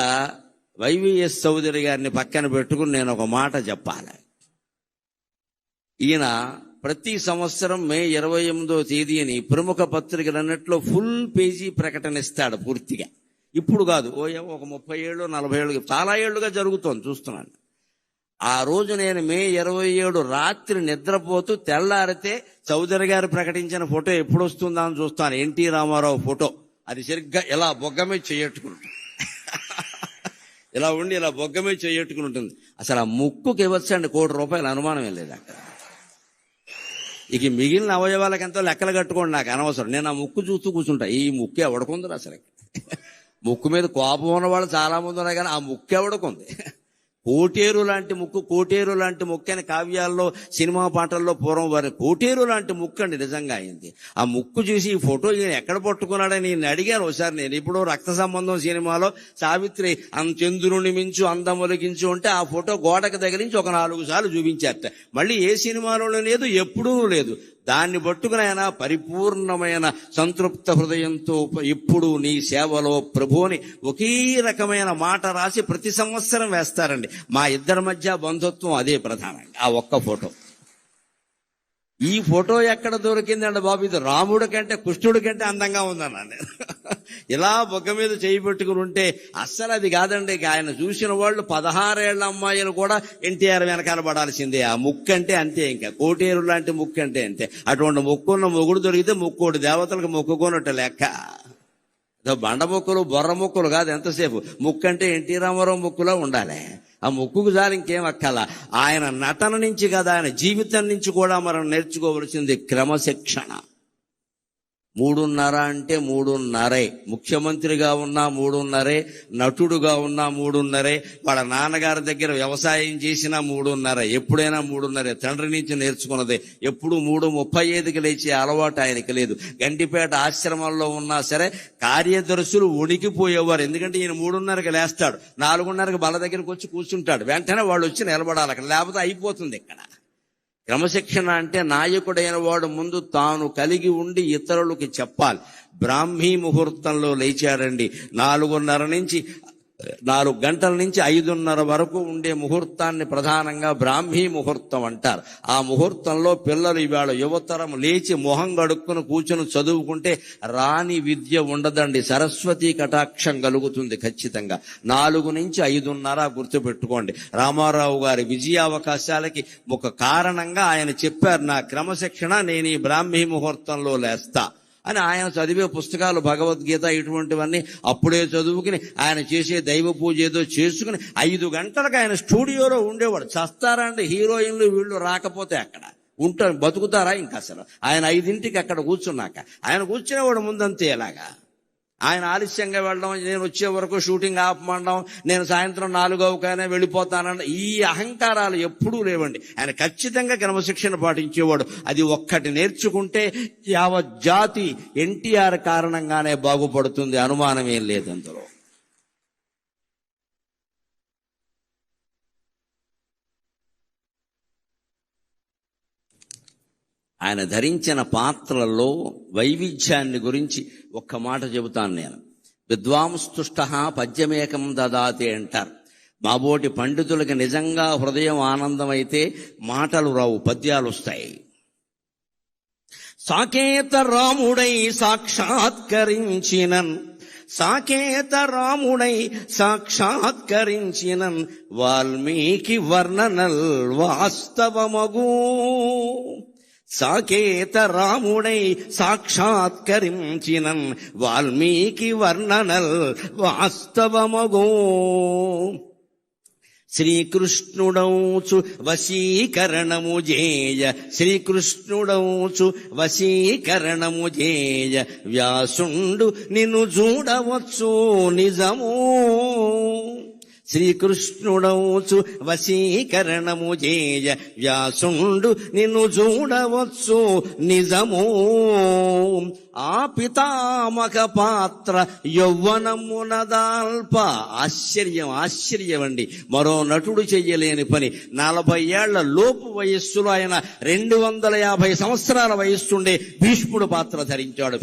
వైవిఎస్ చౌదరి గారిని పక్కన పెట్టుకుని నేను ఒక మాట చెప్పాలి. ఈయన ప్రతి సంవత్సరం మే 28వ తేదీని ప్రముఖ పత్రికలన్నిట్లో ఫుల్ పేజీ ప్రకటన ఇస్తాడు పూర్తిగా. ఇప్పుడు కాదు, ఒక 30 ఏళ్ళు 40 ఏళ్ళు చాలా ఏళ్లుగా జరుగుతోంది, చూస్తున్నాను. ఆ రోజు నేను మే 27 రాత్రి నిద్రపోతూ తెల్లారితే చౌదరి గారు ప్రకటించిన ఫోటో ఎప్పుడు వస్తుందా అని చూస్తాను. ఎన్టీ రామారావు ఫోటో. అది సరిగ్గా ఇలా బొగ్గమే చేయట్టుకుంటా. ఇలా ఉండి ఇలా బొగ్గ మీద చెయ్యట్టుకుని ఉంటుంది. అసలు ఆ ముక్కుకి ఇవ్వచ్చండి ₹1 కోటి, అనుమానం ఏం లేదు అక్కడ. ఇక మిగిలిన అవయవాలకు ఎంతో లెక్కలు కట్టుకోండి, నాకు అనవసరం. నేను ఆ ముక్కు చూస్తూ కూర్చుంటా. ఈ ముక్కు ఎవడకుంది అసలు? ముక్కు మీద కోపం ఉన్న వాళ్ళు చాలా మంది ఉన్నారు, కానీ ఆ ముక్కు ఎవడకుంది? కోటేరు లాంటి ముక్కు అని కావ్యాల్లో, సినిమా పాటల్లో పూర్వం వారి కోటేరు లాంటి ముక్కు అండి నిజంగా అయింది. ఆ ముక్కు చూసి ఈ ఫోటో ఈయన ఎక్కడ పట్టుకున్నాడని నేను అడిగాను ఒకసారి. నేను ఇప్పుడు రక్త సంబంధం సినిమాలో సావిత్రి చంద్రుని మించు అందములకించు అంటే ఆ ఫోటో గోడకు తగిలించి ఒక 4 సార్లు చూపించారట. మళ్ళీ ఏ సినిమాలోనూ లేదు, ఎప్పుడూ లేదు. దాన్ని పట్టుకుని ఆయన పరిపూర్ణమైన సంతృప్త హృదయంతో ఇప్పుడు నీ సేవలో ప్రభువుని ఒకే రకమైన మాట రాసి ప్రతి సంవత్సరం వేస్తారండి. మా ఇద్దరి మధ్య బంధుత్వం అదే ప్రధానంగా, ఆ ఒక్క ఫోటో. ఈ ఫోటో ఎక్కడ దొరికిందండి బాబు? ఇది రాముడి కంటే కృష్ణుడి కంటే అందంగా ఉందన్నా నేను. ఇలా బొగ్గ మీద చేయి పెట్టుకుని ఉంటే అస్సలు అది కాదండి. ఆయన చూసిన వాళ్ళు 16 ఏళ్ల అమ్మాయిలు కూడా ఎన్టీఆర్ వెనకాల పడాల్సిందే. ఆ ముక్కు అంటే అంతే, ఇంకా కోటేరు లాంటి ముక్కు అంటే అంతే. అటువంటి ముక్కున్న మొగుడు దొరికితే ముక్కోటి దేవతలకు మొక్కుకోనట్టు లెక్క. బండ ముక్కులు బొర్ర ముక్కులు కాదు ఎంతసేపు. ముక్కు అంటే ఎన్టీ రామారావు ముక్కులో ఉండాలి. ఆ ముక్కుకు జాలి ఇంకేం అక్కల. ఆయన నటన నుంచి కదా, ఆయన జీవితం నుంచి కూడా మనం నేర్చుకోవలసింది క్రమశిక్షణ. 3:30 అంటే 3:30. ముఖ్యమంత్రిగా ఉన్నా 3:30, నటుడుగా ఉన్నా 3:30, వాళ్ళ నాన్నగారి దగ్గర వ్యవసాయం చేసినా 3:30. ఎప్పుడైనా 3:30. తండ్రి నుంచి నేర్చుకున్నదే. ఎప్పుడు 3:35కి లేచే అలవాటు ఆయనకి లేదు. గండిపేట ఆశ్రమంలో ఉన్నా సరే కార్యదర్శులు వణికిపోయేవారు. ఎందుకంటే ఈయన 3:30కి లేస్తాడు, 4:30కి బల దగ్గరికి వచ్చి కూర్చుంటాడు. వెంటనే వాళ్ళు వచ్చి నిలబడాలి అక్కడ, లేకపోతే అయిపోతుంది ఇక్కడ. క్రమశిక్షణ అంటే నాయకుడైన వాడు ముందు తాను కలిగి ఉండి ఇతరులకి చెప్పాలి. బ్రాహ్మీ ముహూర్తంలో లేచాడండి. 4 గంటల నుంచి 5:30 వరకు ఉండే ముహూర్తాన్ని ప్రధానంగా బ్రాహ్మీ ముహూర్తం అంటారు. ఆ ముహూర్తంలో పిల్లలు ఇవాళ యువతరం లేచి మొహం గడుక్కుని కూర్చుని చదువుకుంటే రాని విద్య ఉండదండి. సరస్వతీ కటాక్షం కలుగుతుంది ఖచ్చితంగా. 4 నుంచి 5:30 గుర్తుపెట్టుకోండి. రామారావు గారి విజయావకాశాలకి ఒక కారణంగా ఆయన చెప్పారు, నా క్రమశిక్షణ నేను ఈ బ్రాహ్మీ ముహూర్తంలో లేస్తా అని. ఆయన చదివే పుస్తకాలు భగవద్గీత ఇటువంటివన్నీ అప్పుడే చదువుకుని ఆయన చేసే దైవ పూజ ఏదో చేసుకుని 5 గంటలకు ఆయన స్టూడియోలో ఉండేవాడు. చస్తారా అండి హీరోయిన్లు వీళ్ళు రాకపోతే? అక్కడ ఉంటారు, బతుకుతారా ఇంకా అసలు? ఆయన 5ంటికి అక్కడ కూర్చున్నాక ఆయన కూర్చునేవాడు ముందంతే. ఎలాగా ఆయన ఆలస్యంగా వెళ్ళడం, నేను వచ్చే వరకు షూటింగ్ ఆపమండం, నేను సాయంత్రం 4:00కైనా వెళ్ళిపోతానన్న ఈ అహంకారాలు ఎప్పుడూ లేవండి. ఆయన ఖచ్చితంగా క్రమశిక్షణ పాటించేవాడు. అది ఒక్కటి నేర్చుకుంటే యావత్ జాతి ఎన్టీఆర్ కారణంగానే బాగుపడుతుంది, అనుమానం ఏం లేదు అందులో. ఆయన ధరించిన పాత్రల్లో వైవిధ్యాన్ని గురించి ఒక్క మాట చెబుతాను నేను. విద్వాంస్తుష్ట పద్యమేకం దదాతి అంటారు. మాబోటి పండితులకి నిజంగా హృదయం ఆనందమైతే మాటలు రావు, పద్యాలు వస్తాయి. సాకేత రాముడై సాక్షాత్కరించినన్ వాల్మీకి వర్ణనల్ వాస్తవమగు. సాకేత రాముడై సాక్షాత్కరించినన్ వాల్మీకి వర్ణనల్ వాస్తవమగో. శ్రీకృష్ణుడౌచు వశీకరణము జేయ వ్యాసుండు నిన్ను చూడవచ్చు నిజమో. శ్రీకృష్ణుడౌచు వశీకరణము జేయ వ్యాసుండు నిన్ను చూడవచ్చు నిజమో. ఆ పితామక పాత్ర యౌవనమునదాల్ప. ఆశ్చర్యం అండి. మరో నటుడు చెయ్యలేని పని. 40 ఏళ్ల లోపు వయస్సులో ఆయన 250 సంవత్సరాల వయస్సుండే భీష్ముడు పాత్ర ధరించాడు.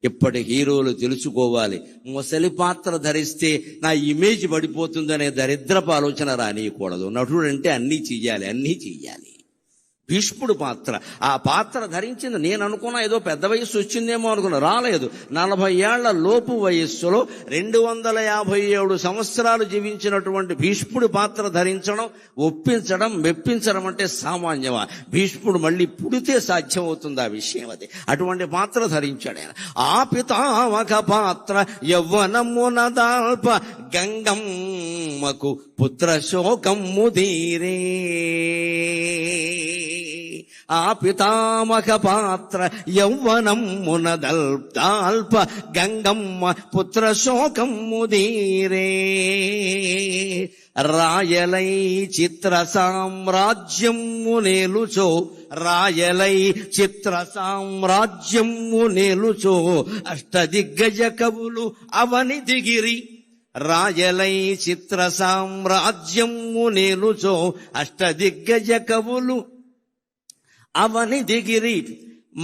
ఇప్పటి హీరోలు తెలుసుకోవాలి, ముసలి పాత్ర ధరిస్తే నా ఇమేజ్ పడిపోతుందనే దరిద్రపు ఆలోచన రానియకూడదు. నటుడు అంటే అన్నీ చెయ్యాలి. భీష్ముడు పాత్ర. ఆ పాత్ర ధరించింది నేను అనుకున్నా ఏదో పెద్ద వయస్సు వచ్చిందేమో అనుకున్నా, రాలేదు. 40 ఏళ్ల లోపు వయస్సులో 257 సంవత్సరాలు జీవించినటువంటి భీష్ముడి పాత్ర ధరించడం, ఒప్పించడం, మెప్పించడం అంటే సామాన్యమా? భీష్ముడు మళ్ళీ పుడితే సాధ్యమవుతుంది ఆ విషయం అది. అటువంటి పాత్ర ధరించాడు ఆయన. ఆ పితామక పాత్ర యవ్వనమున దాల్ప గంగమ్మకు పుత్ర శోకమ్ము తీరే. ఆ పితామక పాత్ర యవ్వనమ్మున దాల్ప గంగమ్మ పుత్ర శోకమ్ము తీరే. రాయలై చిత్ర సామ్రాజ్యము నేలుచో, రాయలై చిత్ర సామ్రాజ్యము నేలుచో, అష్టదిగ్గజ కవులు అవని దిగిరి. రాయలై చిత్ర సామ్రాజ్యము నేలుచో, అష్టదిగ్గజ కవులు అవని దిగిరి.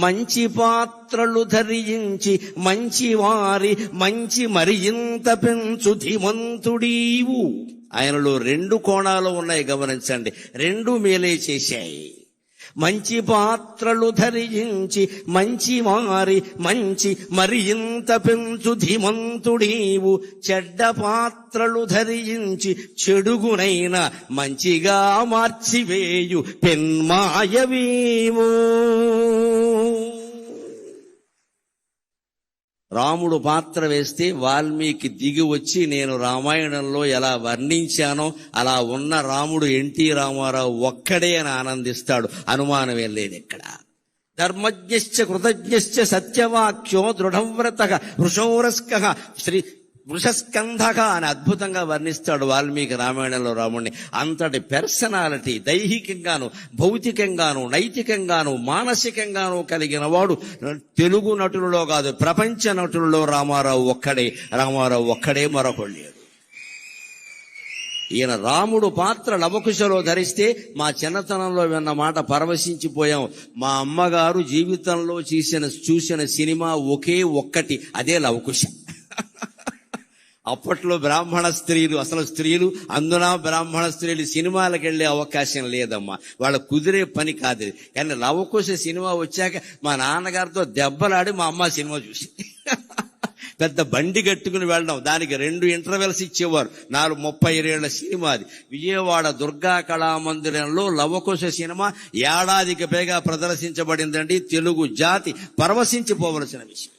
మంచి పాత్రలు ధరించి మంచి వారి మంచి మరింత పెంచు ధీమంతుడీవు. ఆయనలో 2 కోణాలు ఉన్నాయి, గమనించండి. 2 మేలే చేశాయి. మంచి పాత్రలు ధరించి మంచి వారి మంచి మరింత పెంచు ధీమంతుడీవు. చెడ్డ పాత్రలు ధరించి చెడుగునైన మంచిగా మార్చివేయు పెన్మాయవీవు. రాముడు పాత్ర వేస్తే వాల్మీకి దిగి వచ్చి నేను రామాయణంలో ఎలా వర్ణించానో అలా ఉన్న రాముడు ఎన్టీ రామారావు ఒక్కడే అని ఆనందిస్తాడు. అనుమానమేం లేదు ఇక్కడ. ధర్మజ్ఞశ్చ కృతజ్ఞశ్చ సత్యవాక్యో దృఢవ్రతః వృషోరస్కః శ్రీ వృషస్కంధక అని అద్భుతంగా వర్ణిస్తాడు వాల్మీకి రామాయణంలో రాముడిని. అంతటి పర్సనాలిటీ దైహికంగాను, భౌతికంగాను, నైతికంగాను, మానసికంగాను కలిగిన వాడు తెలుగు నటులలో కాదు, ప్రపంచ నటులలో రామారావు ఒక్కడే, మరొకడు లేడు. ఈయన రాముడు పాత్ర లవకుశలో ధరిస్తే మా చిన్నతనంలో విన్న మాట పరవశించిపోయాం. మా అమ్మగారు జీవితంలో చూసిన సినిమా ఒకే ఒక్కటి, అదే లవకుశ. అప్పట్లో బ్రాహ్మణ స్త్రీలు, అసలు స్త్రీలు, అందున బ్రాహ్మణ స్త్రీలు సినిమాలకు వెళ్లే అవకాశం లేదమ్మా, వాళ్ళకు కుదిరే పని కాదు. కానీ లవకుశ సినిమా వచ్చాక మా నాన్నగారితో దెబ్బలాడి మా అమ్మ సినిమా చూసి పెద్ద బండి కట్టుకుని వెళ్ళడం, దానికి 2 ఇంటర్వెల్స్ ఇచ్చేవారు. 37 ఏళ్ల సినిమా అది. విజయవాడ దుర్గా కళామందిరంలో లవకుశ సినిమా ఏడాదికి పైగా ప్రదర్శించబడిందండి. తెలుగు జాతి పరవశించిపోవలసిన విషయం.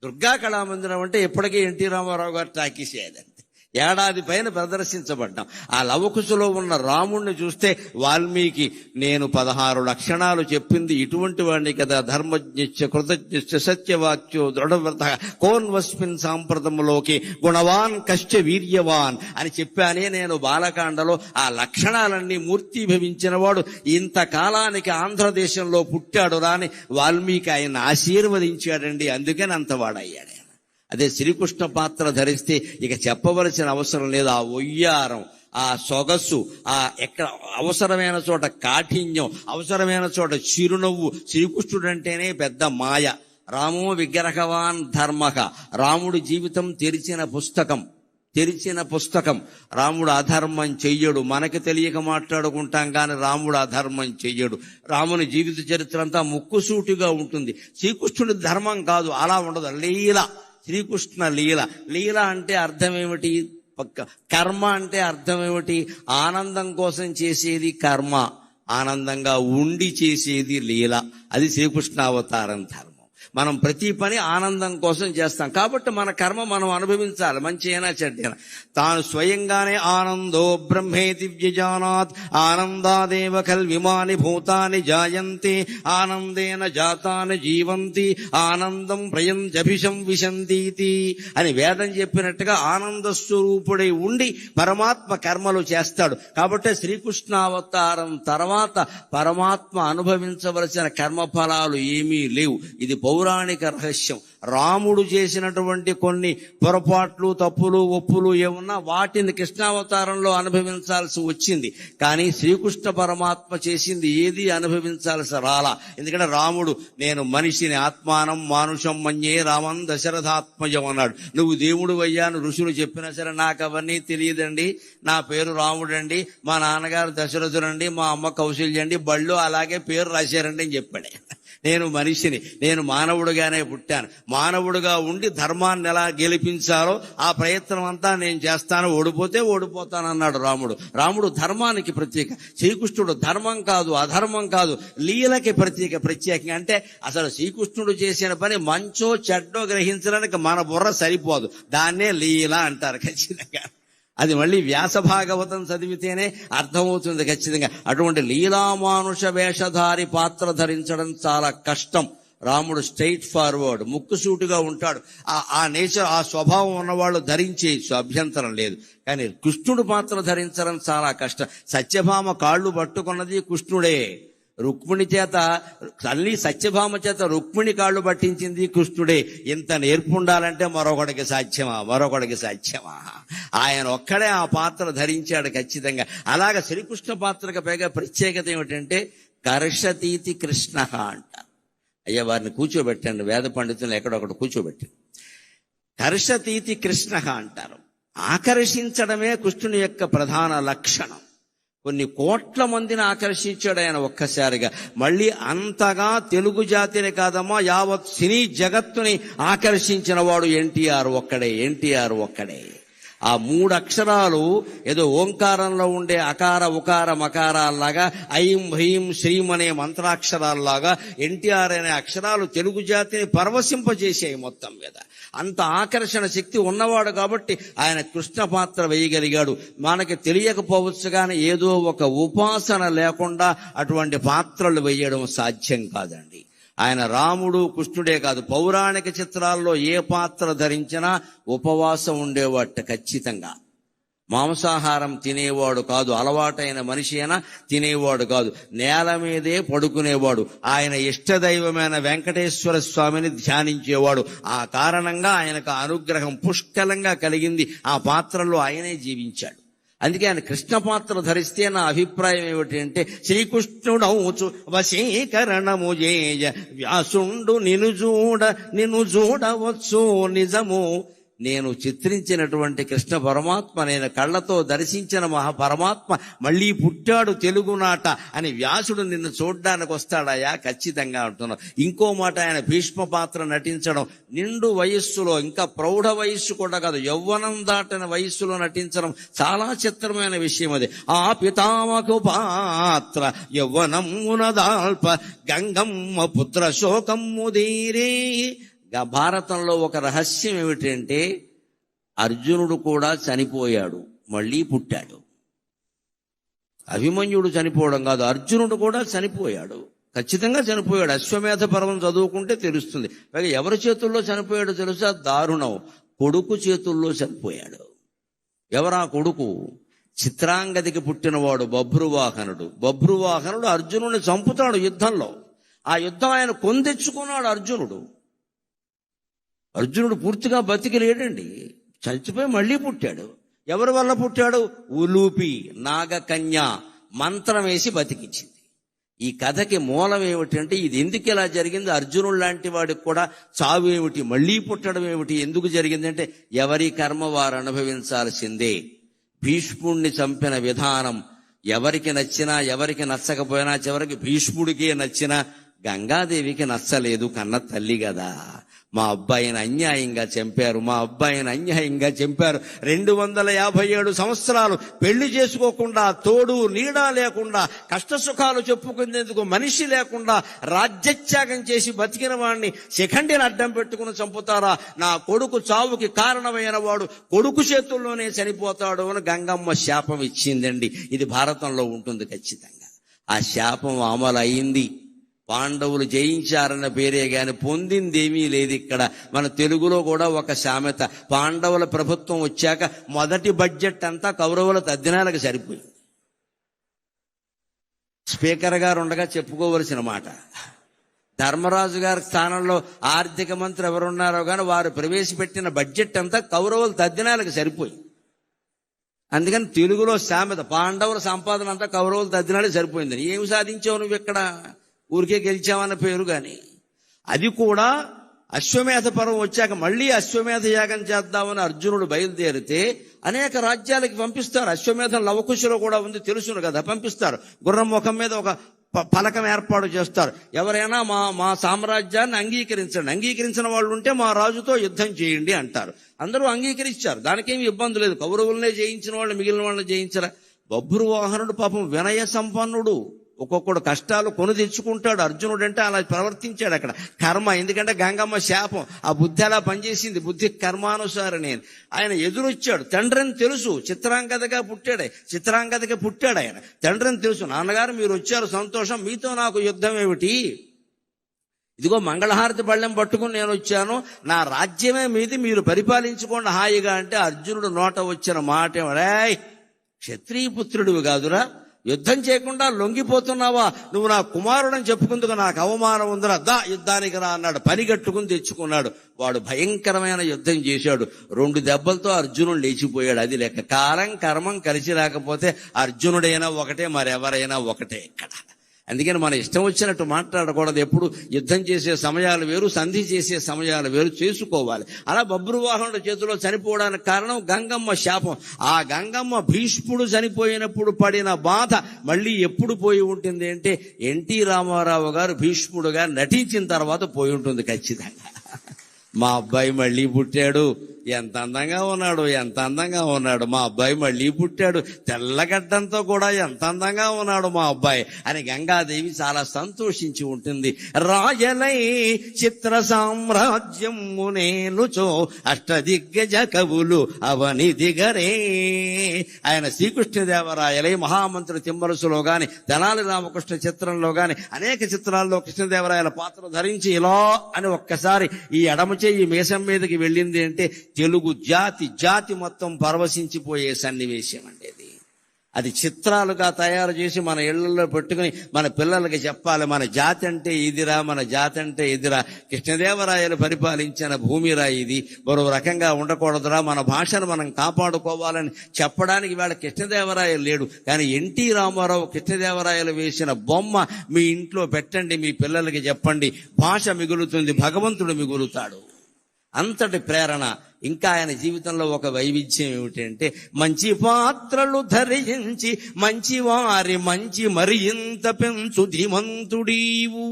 దుర్గా కళామందిరం అంటే ఎప్పటికీ ఎన్టీ రామారావు గారు టాకీస్ అయ్యేదండి. ఏడాది పైన ప్రదర్శించబడ్డాం. ఆ లవకుశలో ఉన్న రాముణ్ణి చూస్తే వాల్మీకి నేను 16 లక్షణాలు చెప్పింది ఇటువంటి వాడిని కదా. ధర్మజ్ఞశ్చ కృతజ్ఞశ్చ సత్యవాక్యో దృఢవ్రతః కోన్వస్మిన్ సాంప్రదములోకి గుణవాన్ కశ్చ వీర్యవాన్ అని చెప్పానే నేను బాలకాండలో. ఆ లక్షణాలన్నీ మూర్తిభవించిన వాడు ఇంతకాలానికి ఆంధ్రదేశంలో పుట్టాడు రాని వాల్మీకి ఆయన ఆశీర్వదించాడండి. అందుకని అంతవాడయ్యాడు. అదే శ్రీకృష్ణ పాత్ర ధరిస్తే ఇక చెప్పవలసిన అవసరం లేదు. ఆ ఒయ్యారం, ఆ సొగసు, ఆ ఎక్కడ అవసరమైన చోట కాఠిన్యం, అవసరమైన చోట చిరునవ్వు. శ్రీకృష్ణుడు అంటేనే పెద్ద మాయ. రామో విగ్రహవాన్ ధర్మః. రాముడి జీవితం తెరిచిన పుస్తకం. రాముడు అధర్మం చెయ్యడు. మనకి తెలియక మాట్లాడుకుంటాం కానీ రాముడు అధర్మం చెయ్యడు. రాముని జీవిత చరిత్ర అంతా ముక్కుసూటిగా ఉంటుంది. శ్రీకృష్ణుడి ధర్మం కాదు, అలా ఉండదు. లీల, శ్రీకృష్ణ లీల. లీల అంటే అర్థం ఏమిటి? కర్మ అంటే అర్థం ఏమిటి? ఆనందం కోసం చేసేది కర్మ, ఆనందంగా ఉండి చేసేది లీల. అది శ్రీకృష్ణ అవతారం ధర్మం. మనం ప్రతి పని ఆనందం కోసం చేస్తాం కాబట్టి మన కర్మ మనం అనుభవించాలి, మంచి అయినా చెడ్డైనా. తాను స్వయంగానే ఆనందో బ్రహ్మేతి వ్యజానాత్ ఆనందాదేవ కల్విమాని భూతాని జాయంతి ఆనందేన జాతాని జీవంతి ఆనందం ప్రయంజభిషం విశంతీతి అని వేదం చెప్పినట్టుగా ఆనంద స్వరూపుడై ఉండి పరమాత్మ కర్మలు చేస్తాడు. కాబట్టి శ్రీకృష్ణ అవతారం తర్వాత పరమాత్మ అనుభవించవలసిన కర్మఫలాలు ఏమీ లేవు. ఇది పౌరాణిక రహస్యం. రాముడు చేసినటువంటి కొన్ని పొరపాట్లు, తప్పులు, ఒప్పులు ఏమున్నా వాటిని కృష్ణావతారంలో అనుభవించాల్సి వచ్చింది. కానీ శ్రీకృష్ణ పరమాత్మ చేసింది ఏది అనుభవించాల్సి రాలా. ఎందుకంటే రాముడు నేను మనిషిని ఆత్మానం మానుషం మన్యే రామం దశరథాత్మజం అన్నాడు. నువ్వు దేవుడు అయ్యాను ఋషులు చెప్పినా సరే నాకు అవన్నీ తెలియదండి, నా పేరు రాముడండి, మా నాన్నగారు దశరథుడండి, మా అమ్మ కౌశల్యండి, బళ్ళు అలాగే పేరు రాశారండి అని చెప్పాడు. నేను మనిషిని, నేను మానవుడుగానే పుట్టాను, మానవుడుగా ఉండి ధర్మాన్ని ఎలా గెలిపించాలో ఆ ప్రయత్నం అంతా నేను చేస్తాను, ఓడిపోతే ఓడిపోతానన్నాడు రాముడు. రాముడు ధర్మానికి ప్రత్యేక, శ్రీకృష్ణుడు ధర్మం కాదు అధర్మం కాదు లీలకి ప్రత్యేకంగా. అంటే అసలు శ్రీకృష్ణుడు చేసిన పని మంచో చెడ్డో గ్రహించడానికి మన బుర్ర సరిపోదు, దాన్నే లీల అంటారు ఖచ్చితంగా. అది మళ్ళీ వ్యాస భాగవతం చదివితేనే అర్థమవుతుంది ఖచ్చితంగా. అటువంటి లీలామానుష వేషధారి పాత్ర ధరించడం చాలా కష్టం. రాముడు స్ట్రైట్ ఫార్వర్డ్, ముక్కుసూటిగా ఉంటాడు. ఆ నేచర్, ఆ స్వభావం ఉన్నవాళ్ళు ధరించేయచ్చు, అభ్యంతరం లేదు. కానీ కృష్ణుడు పాత్ర ధరించడం చాలా కష్టం. సత్యభామ కాళ్ళు పట్టుకున్నది కృష్ణుడే, రుక్మిణి చేత, తల్లి సత్యభామ చేత రుక్మిణి కాళ్ళు పట్టించింది కృష్ణుడే. ఇంత నేర్పుండాలంటే మరొకడికి సాధ్యమా? ఆయన ఒక్కడే ఆ పాత్ర ధరించాడు ఖచ్చితంగా. అలాగ శ్రీకృష్ణ పాత్రకు పైగా ప్రత్యేకత ఏమిటంటే కర్షతీతి కృష్ణ అంటారు. అయ్యా వారిని కూర్చోబెట్టండి, వేద పండితులు ఎక్కడొకటి కూర్చోబెట్టి కర్షతీతి కృష్ణ అంటారు. ఆకర్షించడమే కృష్ణుని యొక్క ప్రధాన లక్షణం. కొన్ని కోట్ల మందిని ఆకర్షించాడు ఆయన ఒక్కసారిగా. మళ్ళీ అంతగా తెలుగు జాతిని కాదమ్మా, యావత్ సినీ జగత్తుని ఆకర్షించిన వాడు ఎన్టీఆర్ ఒక్కడే. ఆ 3 అక్షరాలు ఏదో ఓంకారంలో ఉండే అకార ఉకార మకారాల్లాగా, ఐం హ్రీం శ్రీం అనే మంత్రాక్షరాల్లాగా ఎన్టీఆర్ అనే అక్షరాలు తెలుగు జాతిని పరవశింపజేసాయి మొత్తం మీద. అంత ఆకర్షణ శక్తి ఉన్నవాడు కాబట్టి ఆయన కృష్ణ పాత్ర వేయగలిగాడు. మనకి తెలియకపోవచ్చు కానీ ఏదో ఒక ఉపాసన లేకుండా అటువంటి పాత్రలు వేయడం సాధ్యం కాదండి. ఆయన రాముడు కృష్ణుడే కాదు, పౌరాణిక చిత్రాల్లో ఏ పాత్ర ధరించినా ఉపవాసం ఉండేవాట ఖచ్చితంగా. మాంసాహారం తినేవాడు కాదు, అలవాటైన మనిషి అయినా తినేవాడు కాదు, నేల మీదే పడుకునేవాడు. ఆయన ఇష్టదైవమైన వెంకటేశ్వర స్వామిని ధ్యానించేవాడు. ఆ కారణంగా ఆయనకు అనుగ్రహం పుష్కలంగా కలిగింది. ఆ పాత్రలో ఆయనే జీవించాడు. అందుకే ఆయన కృష్ణ పాత్ర ధరిస్తే నా అభిప్రాయం ఏమిటి అంటే, శ్రీకృష్ణుడౌచు వశీకరణము చేయ వ్యాసుండు నిన్ను చూడవచ్చు నిజము. నేను చిత్రించినటువంటి కృష్ణ పరమాత్మ, నేను కళ్ళతో దర్శించిన పరమాత్మ మళ్ళీ పుట్టాడు తెలుగునాట అని వ్యాసుడు నిన్ను చూడ్డానికి వస్తాడయా ఖచ్చితంగా అంటున్నావు. ఇంకో మాట, ఆయన భీష్మ పాత్ర నటించడం నిండు వయస్సులో, ఇంకా ప్రౌఢ వయస్సు కూడా కాదు, యవ్వనం దాటిన వయస్సులో నటించడం చాలా చిత్రమైన విషయం అది. ఆ పితామకు పాత్ర యవ్వనమున దాల్ప గంగమ్మ పుత్ర శోకమ్ము దీరే. భారతంలో ఒక రహస్యం ఏమిటంటే, అర్జునుడు కూడా చనిపోయాడు, మళ్ళీ పుట్టాడు. అభిమన్యుడు చనిపోవడం కాదు, అర్జునుడు కూడా చనిపోయాడు, ఖచ్చితంగా చనిపోయాడు. అశ్వమేధ పర్వం చదువుకుంటే తెలుస్తుంది. పైగా ఎవరి చేతుల్లో చనిపోయాడో తెలుసా? దారుణం, కొడుకు చేతుల్లో చనిపోయాడు. ఎవరా కొడుకు? చిత్రాంగదికి పుట్టినవాడు బభ్రువాహనుడు. బభ్రువాహనుడు అర్జునుడిని చంపుతాడు యుద్ధంలో. ఆ యుద్ధం ఆయన కొందెచ్చుకున్నాడు అర్జునుడు పూర్తిగా బతికి లేడండి, చచ్చిపోయి మళ్ళీ పుట్టాడు. ఎవరి వల్ల పుట్టాడు? ఉలూపి నాగకన్య మంత్రం వేసి బతికించింది. ఈ కథకి మూలం ఏమిటంటే, ఇది ఎందుకు ఇలా జరిగింది, అర్జునుడు లాంటి వాడికి కూడా చావు ఏమిటి, మళ్ళీ పుట్టడం ఏమిటి, ఎందుకు జరిగిందంటే ఎవరి కర్మ వారు అనుభవించాల్సిందే. భీష్ముడిని చంపిన విధానం ఎవరికి నచ్చినా ఎవరికి నచ్చకపోయినా, చివరికి భీష్ముడికే నచ్చినా గంగాదేవికి నచ్చలేదు, కన్న తల్లి కదా. మా అబ్బాయిని అన్యాయంగా చంపారు 257 సంవత్సరాలు పెళ్లి చేసుకోకుండా, తోడు నీడ లేకుండా, కష్టసుఖాలు చెప్పుకునేందుకు మనిషి లేకుండా రాజ్యత్యాగం చేసి బతికిన వాడిని శిఖండిని అడ్డం పెట్టుకుని చంపుతారా? నా కొడుకు చావుకి కారణమైన వాడు కొడుకు చేతుల్లోనే చనిపోతాడు అని గంగమ్మ శాపం ఇచ్చిందండి. ఇది భారతంలో ఉంటుంది ఖచ్చితంగా. ఆ శాపం అమలైంది. పాండవులు జయించారన్న పేరే గాని పొందిందేమీ లేదు. ఇక్కడ మన తెలుగులో కూడా ఒక సామెత, పాండవుల ప్రభుత్వం వచ్చాక మొదటి బడ్జెట్ అంతా కౌరవుల తద్దినాలకు సరిపోయింది. స్పీకర్ గారు ఉండగా చెప్పుకోవలసిన మాట. ధర్మరాజు గారి స్థానంలో ఆర్థిక మంత్రి ఎవరున్నారో కానీ వారు ప్రవేశపెట్టిన బడ్జెట్ అంతా కౌరవుల తద్దినాలకు సరిపోయి. అందుకని తెలుగులో సామెత, పాండవుల సంపాదన అంతా కౌరవుల తద్దినాలే సరిపోయిందని. ఏమి సాధించావు నువ్వు ఇక్కడ? ఊరికే గెలిచావన్న పేరు కానీ. అది కూడా అశ్వమేధ పర్వం వచ్చాక మళ్ళీ అశ్వమేధ యాగం చేద్దామని అర్జునుడు బయలుదేరితే అనేక రాజ్యాలకి పంపిస్తారు. అశ్వమేధం లవకుశలో కూడా ఉంది, తెలుసును కదా, పంపిస్తారు. గుర్రం ముఖం మీద ఒక పలకం ఏర్పాటు చేస్తారు. ఎవరైనా మా సామ్రాజ్యాన్ని అంగీకరించిన వాళ్ళు ఉంటే మా రాజుతో యుద్ధం చేయండి అంటారు. అందరూ అంగీకరించారు, దానికేమి ఇబ్బంది లేదు. కౌరవులనే జయించిన వాళ్ళు మిగిలిన వాళ్ళని జయించరా? బభ్రువాహనుడు పాపం వినయ సంపన్నుడు, ఒక్కొక్కడు కష్టాలు కొని తెచ్చుకుంటాడు. అర్జునుడు అంటే అలా ప్రవర్తించాడు. అక్కడ కర్మ, ఎందుకంటే గంగమ్మ శాపం, ఆ బుద్ధి అలా పనిచేసింది. బుద్ధి కర్మానుసారనే. ఆయన ఎదురొచ్చాడు, తండ్రిని తెలుసు, చిత్రాంగదగా పుట్టాడు ఆయన. తండ్రిని తెలుసు, నాన్నగారు మీరు వచ్చారు సంతోషం, మీతో నాకు యుద్ధం ఏమిటి? ఇదిగో మంగళహారతి పళ్ళెం పట్టుకుని నేను వచ్చాను, నా రాజ్యమే మీది, మీరు పరిపాలించుకోండి హాయిగా అంటే అర్జునుడు నోట వచ్చిన మాట, రేయ్ క్షత్రియపుత్రుడివి కాదురా, యుద్ధం చేయకుండా లొంగిపోతున్నావా? నువ్వు నా కుమారుడని చెప్పుకుందుకు నాకు అవమానం ఉందిరా, దా యుద్ధానికి రా అన్నాడు. పని కట్టుకుని తెచ్చుకున్నాడు. వాడు భయంకరమైన యుద్ధం చేశాడు. 2 దెబ్బలతో అర్జునుడు లేచిపోయాడు. అది లెక్క. కాలం కర్మం కలిసి రాకపోతే అర్జునుడైనా ఒకటే, మరెవరైనా ఒకటే ఇక్కడ. అందుకని మన ఇష్టం వచ్చినట్టు మాట్లాడకూడదు. ఎప్పుడు యుద్ధం చేసే సమయాలు వేరు, సంధి చేసే సమయాలు వేరు చేసుకోవాలి. అలా బభ్రువాహనుడి చేతిలో చనిపోవడానికి కారణం గంగమ్మ శాపం. ఆ గంగమ్మ భీష్ముడు చనిపోయినప్పుడు పడిన బాధ మళ్ళీ ఎప్పుడు పోయి ఉంటుంది అంటే ఎన్టీ రామారావు గారు భీష్ముడుగా నటించిన తర్వాత పోయి ఉంటుంది ఖచ్చితంగా. మా అబ్బాయి మళ్ళీ పుట్టాడు, ఎంత అందంగా ఉన్నాడు మా అబ్బాయి మళ్ళీ పుట్టాడు, తెల్లగడ్డంతో కూడా ఎంత అందంగా ఉన్నాడు మా అబ్బాయి అని గంగాదేవి చాలా సంతోషించి ఉంటుంది. రాయలై చిత్ర సామ్రాజ్యము నేనుచో అష్టదిగ్గజ కవులు అవని దిగరే. ఆయన శ్రీకృష్ణదేవరాయలై మహామంత్రి తిమ్మరసులో గాని, తెనాలి రామకృష్ణ చిత్రంలో గాని అనేక చిత్రాల్లో కృష్ణదేవరాయల పాత్ర ధరించి ఇలా అని ఒక్కసారి ఈ ఎడమ చెయ్యి మీసం మీదకి వెళ్ళింది అంటే తెలుగు జాతి మొత్తం పరవశించిపోయే సన్నివేశం అండి. అది చిత్రాలుగా తయారు చేసి మన ఇళ్లలో పెట్టుకుని మన పిల్లలకి చెప్పాలి, మన జాతి అంటే ఇదిరా, మన జాతి అంటే ఇదిరా, కృష్ణదేవరాయలు పరిపాలించిన భూమిరా ఇది, మరో రకంగా ఉండకూడదురా, మన భాషను మనం కాపాడుకోవాలని చెప్పడానికి వాళ్ళ కృష్ణదేవరాయలు లేడు. కానీ ఎన్టీ రామారావు కృష్ణదేవరాయలు వేసిన బొమ్మ మీ ఇంట్లో పెట్టండి, మీ పిల్లలకి చెప్పండి, భాష మిగులుతుంది, భగవంతుడు మిగులుతాడు. అంతటి ప్రేరణ. ఇంకా ఆయన జీవితంలో ఒక వైవిధ్యం ఏమిటంటే మంచి పాత్రలు ధరించి మంచి వారి మంచి మరి ఇంత పెంచు ధీమంతుడీవు.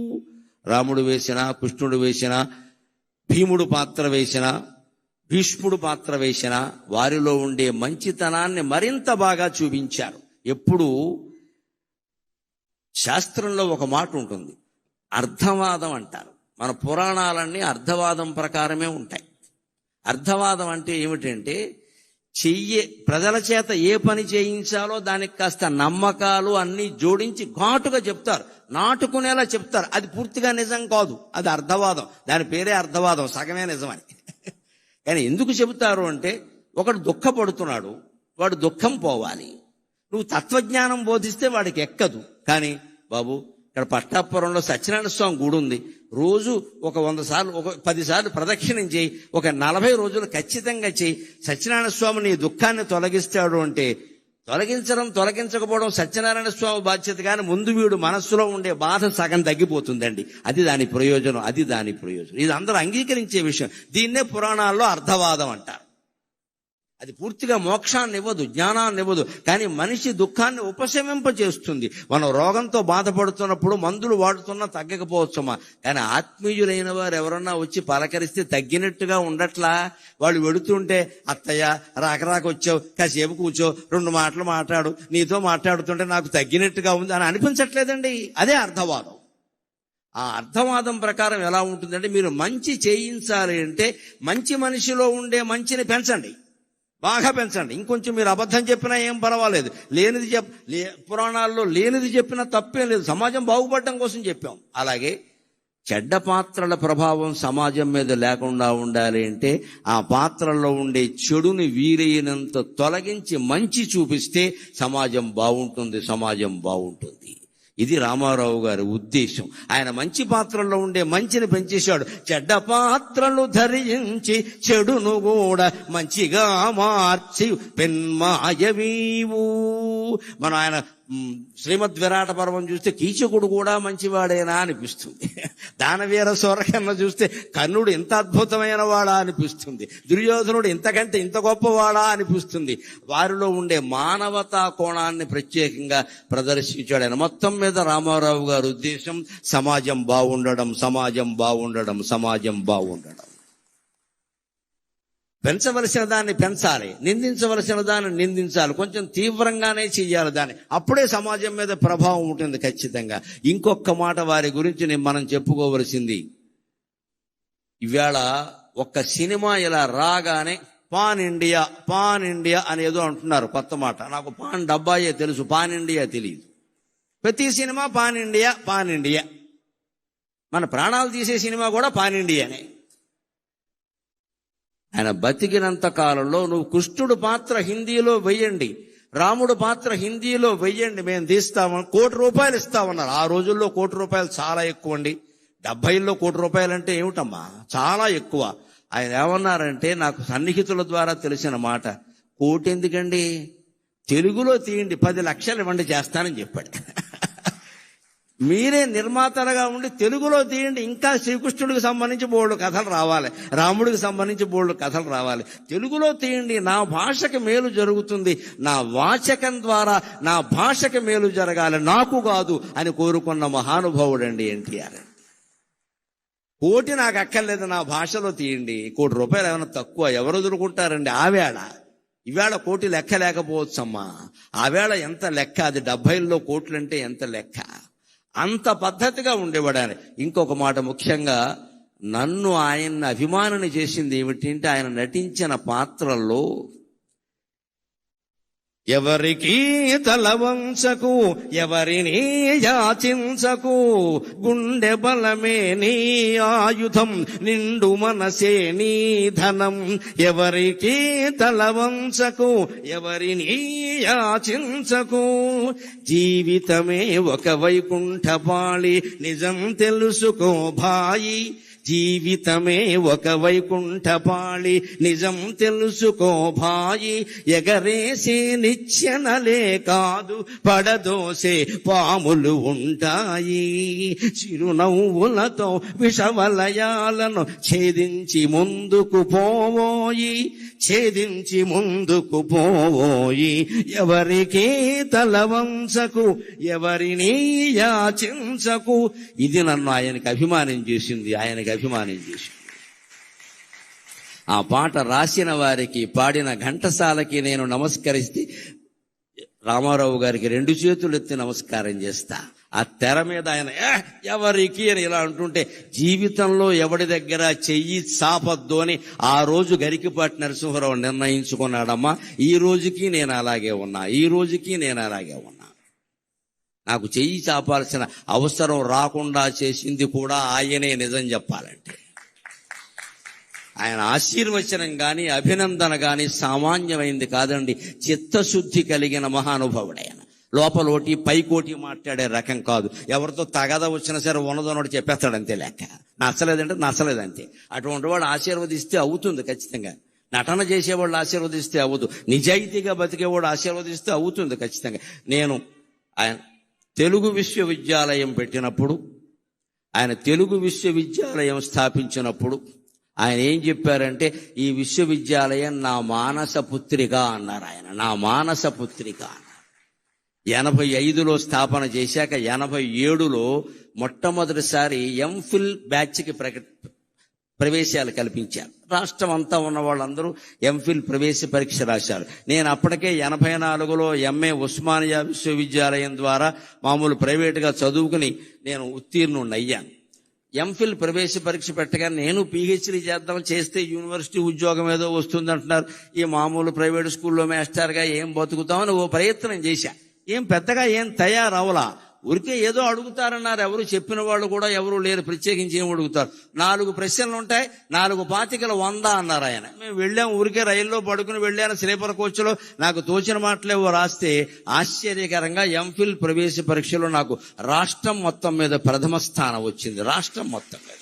రాముడు వేసిన, కృష్ణుడు వేసిన, భీముడు పాత్ర వేసిన, భీష్ముడు పాత్ర వేసిన వారిలో ఉండే మంచితనాన్ని మరింత బాగా చూపించారు. ఎప్పుడు శాస్త్రంలో ఒక మాట ఉంటుంది, అర్థవాదం అంటారు. మన పురాణాలన్నీ అర్థవాదం ప్రకారమే ఉంటాయి. అర్థవాదం అంటే ఏమిటంటే ప్రజల చేత ఏ పని చేయించాలో దానికి కాస్త నమ్మకాలు అన్ని జోడించి ఘాటుగా చెప్తారు, నాటుకునేలా చెప్తారు. అది పూర్తిగా నిజం కాదు, అది అర్థవాదం. దాని పేరే అర్థవాదం, సగమే నిజమని. కానీ ఎందుకు చెబుతారు అంటే ఒకడు దుఃఖపడుతున్నాడు, వాడు దుఃఖం పోవాలి. నువ్వు తత్వజ్ఞానం బోధిస్తే వాడికి ఎక్కదు. కానీ బాబు ఇక్కడ పట్టాపురంలో సత్యనారాయణ స్వామి గుడి ఉంది, రోజు ఒక 100 సార్లు, ఒక 10 సార్లు ప్రదక్షిణం చేయి, ఒక 40 రోజులు ఖచ్చితంగా చేయి, సత్యనారాయణ స్వామి నీ దుఃఖాన్ని తొలగిస్తాడు అంటే తొలగించకపోవడం సత్యనారాయణ స్వామి బాధ్యత. కానీ ముందు వీడు మనస్సులో ఉండే బాధ సగం తగ్గిపోతుందండి. అది దాని ప్రయోజనం. ఇది అందరూ అంగీకరించే విషయం. దీన్నే పురాణాల్లో అర్థవాదం అంటారు. అది పూర్తిగా మోక్షాన్ని ఇవ్వదు, జ్ఞానాన్ని ఇవ్వదు, కానీ మనిషి దుఃఖాన్ని ఉపశమింపజేస్తుంది. మనం రోగంతో బాధపడుతున్నప్పుడు మందులు వాడుతున్నా తగ్గకపోవచ్చమ్మా, కానీ ఆత్మీయులైన వారు ఎవరన్నా వచ్చి పలకరిస్తే తగ్గినట్టుగా ఉండట్లా. వాళ్ళు వెడుతుంటే అత్తయ్య రాకరాక వచ్చావు, కాసేపు కూర్చో, 2 మాటలు మాట్లాడు, నీతో మాట్లాడుతుంటే నాకు తగ్గినట్టుగా ఉంది అని అనిపించట్లేదండి. అదే అర్థవాదం. ఆ అర్థవాదం ప్రకారం ఎలా ఉంటుందంటే మీరు మంచి చేయించాలి అంటే మంచి మనిషిలో ఉండే మంచిని పెంచండి, బాగా పెంచండి. ఇంకొంచెం మీరు అబద్ధం చెప్పినా ఏం పర్వాలేదు, పురాణాల్లో లేనిది చెప్పినా తప్పేం లేదు, సమాజం బాగుపడటం కోసం చెప్పాం. అలాగే చెడ్డ పాత్రల ప్రభావం సమాజం మీద లేకుండా ఉండాలి అంటే ఆ పాత్రల్లో ఉండే చెడుని వీలైనంత తొలగించి మంచి చూపిస్తే సమాజం బాగుంటుంది. ఇది రామారావు గారి ఉద్దేశం. ఆయన మంచి పాత్రల్లో ఉండే మంచిని పెంచేశాడు. చెడ్డ పాత్రలు ధరించి చెడును కూడా మంచిగా మార్చి పెన్మాయవీవు. మనం ఆయన శ్రీమద్ విరాట పర్వం చూస్తే కీచకుడు కూడా మంచివాడేనా అనిపిస్తుంది. దానవీర సూరకర్ణ చూస్తే కర్ణుడు ఇంత అద్భుతమైన వాడా అనిపిస్తుంది. దుర్యోధనుడు ఇంతకంటే ఇంత గొప్పవాడా అనిపిస్తుంది. వారిలో ఉండే మానవతా కోణాన్ని ప్రత్యేకంగా ప్రదర్శించాడు ఆయన. మొత్తం మీద రామారావు గారి ఉద్దేశం సమాజం బాగుండడం, సమాజం బాగుండడం, సమాజం బాగుండడం. పెంచవలసిన దాన్ని పెంచాలి, నిందించవలసిన దాన్ని నిందించాలి, కొంచెం తీవ్రంగానే చెయ్యాలి దాన్ని. అప్పుడే సమాజం మీద ప్రభావం ఉంటుంది ఖచ్చితంగా. ఇంకొక మాట వారి గురించి మనం చెప్పుకోవలసింది. ఇవాళ ఒక్క సినిమా ఇలా రాగానే పాన్ ఇండియా అనేదో అంటున్నారు కొత్త మాట. నాకు పాన్ డబ్బాయే తెలుసు, పాన్ ఇండియా తెలియదు. ప్రతి సినిమా పాన్ ఇండియా. మన ప్రాణాలు తీసే సినిమా కూడా పాన్ ఇండియానే. ఆయన బతికినంత కాలంలో నువ్వు కృష్ణుడు పాత్ర హిందీలో వెయ్యండి, రాముడు పాత్ర హిందీలో వెయ్యండి, మేము తీస్తామని ₹1 కోటి ఇస్తామన్నారు. ఆ రోజుల్లో ₹1 కోటి చాలా ఎక్కువ అండి. 70లో ₹1 కోటి అంటే ఏమిటమ్మా, చాలా ఎక్కువ. ఆయన ఏమన్నారంటే, నాకు సన్నిహితుల ద్వారా తెలిసిన మాట, కోటి ఎందుకండి, తెలుగులో తీయండి, 10 లక్షలు ఇవ్వండి చేస్తానని చెప్పాడు. మీరే నిర్మాతలుగా ఉండి తెలుగులో తీయండి, ఇంకా శ్రీకృష్ణుడికి సంబంధించి బోల్డు కథలు రావాలి, రాముడికి సంబంధించి బోల్డు కథలు రావాలి. తెలుగులో తీయండి, నా భాషకి మేలు జరుగుతుంది, నా వాచకం ద్వారా నా భాషకి మేలు జరగాలి, నాకు కాదు అని కోరుకున్న మహానుభావుడండి ఎన్టీఆర్. కోటి నాకు అక్కర్లేదు, నా భాషలో తీయండి. ₹1 కోటి ఏమైనా తక్కువ, ఎవరు వదులుకుంటారండి? ఆవేళ ఇవాళ కోటి లెక్క లేకపోవచ్చమ్మా, ఆవేళ ఎంత లెక్క, అది 70లో కోట్లంటే ఎంత లెక్క. అంత పద్ధతిగా ఉండేవాడు ఆయన. ఇంకొక మాట, ముఖ్యంగా నన్ను ఆయన్ని అభిమానిని చేసింది ఏమిటంటే, ఆయన నటించిన పాత్రల్లో ఎవరికి తలవంచకు, ఎవరిని యాచించకు, గుండె బలమే నీ ఆయుధం, నిండు మనసే నీ ధనం. ఎవరికి తలవంచకు, ఎవరిని యాచించకు, జీవితమే ఒక వైకుంఠపాళి, నిజం తెలుసుకో భాయి. జీవితమే ఒక వైకుంఠపాళి, నిజం తెలుసుకో భాయి. ఎగరేసే నిచ్చెనలే కాదు, పడదోసే పాములు ఉంటాయి. చిరునవ్వులతో విషవలయాలను ఛేదించి ముందుకు పోవోయి, ఛేదించి ముందుకు పోవోయి. ఎవరికి తలవంచకు, ఎవరిని యాచించకు. ఇది నన్ను ఆయనకి అభిమానం చేసింది, ఆయనకి అభిమానం చేసింది. ఆ పాట రాసిన వారికి, పాడిన ఘంటసాలకి నేను నమస్కరిస్తే రామారావు గారికి 2 చేతులు ఎత్తి నమస్కారం చేస్తా. ఆ తెర మీద ఆయన ఎవరికి అని ఇలా అంటుంటే, జీవితంలో ఎవడి దగ్గర చెయ్యి చాపద్దు అని ఆ రోజు గరికిపాటి నరసింహారావు నిర్ణయించుకున్నాడమ్మా. ఈ రోజుకి నేను అలాగే ఉన్నా, ఈ రోజుకి నేను అలాగే ఉన్నా. నాకు చెయ్యి చాపాల్సిన అవసరం రాకుండా చేసింది కూడా ఆయనే, నిజం చెప్పాలంటే. ఆయన ఆశీర్వచనం గాని అభినందన గాని సామాన్యమైంది కాదండి. చిత్తశుద్ధి కలిగిన మహానుభావుడు ఆయన. లోపలోటి పైకోటి మాట్లాడే రకం కాదు. ఎవరితో తగద వచ్చినా సరే ఉన్నదోనోడు చెప్పేస్తాడంతే లెక్క. నచ్చలేదంటే నచ్చలేదంతే. అటువంటి వాడు ఆశీర్వదిస్తే అవుతుంది ఖచ్చితంగా. నటన చేసేవాళ్ళు ఆశీర్వదిస్తే అవ్వదు, నిజాయితీగా బతికేవాడు ఆశీర్వదిస్తే అవుతుంది ఖచ్చితంగా. నేను ఆయన తెలుగు విశ్వవిద్యాలయం పెట్టినప్పుడు, ఆయన తెలుగు విశ్వవిద్యాలయం స్థాపించినప్పుడు ఆయన ఏం చెప్పారంటే, ఈ విశ్వవిద్యాలయం నా మానస పుత్రిక అన్నారు ఆయన. నా మానస పుత్రిక అన్నారు. 85లో స్థాపన చేశాక 87లో మొట్టమొదటిసారి ఎంఫిల్ బ్యాచ్కి ప్రవేశాలు కల్పించారు. రాష్ట్రం అంతా ఉన్న వాళ్ళందరూ ఎంఫిల్ ప్రవేశ పరీక్ష రాశారు. నేను అప్పటికే 84లో ఎంఏ ఉస్మానియా విశ్వవిద్యాలయం ద్వారా మామూలు ప్రైవేటుగా చదువుకుని నేను ఉత్తీర్ణుడిని అయ్యాను. ఎంఫిల్ ప్రవేశ పరీక్ష పెట్టగా నేను పిహెచ్డీ చేద్దాం, చేస్తే యూనివర్సిటీ ఉద్యోగం ఏదో వస్తుందంటున్నారు, ఈ మామూలు ప్రైవేట్ స్కూల్లో మాస్టర్గా ఏం బతుకుతామని ఓ ప్రయత్నం చేశా. ఏం పెద్దగా ఏం తయారవలా. ఊరికే ఏదో అడుగుతారన్నారు, ఎవరు చెప్పిన వాళ్ళు కూడా ఎవరు లేరు, ప్రత్యేకించి ఏం అడుగుతారు. 4 ప్రశ్నలు ఉంటాయి, 4 పాతికలు 100 అన్నారు ఆయన. మేము వెళ్ళాం, ఊరికే రైల్లో పడుకుని వెళ్ళాను, స్లీపర్ కోచ్లో. నాకు తోచిన మాటలేవో రాస్తే ఆశ్చర్యకరంగా ఎంఫిల్ ప్రవేశ పరీక్షలో నాకు రాష్ట్రం మొత్తం మీద ప్రథమ స్థానం వచ్చింది. రాష్ట్రం మొత్తం మీద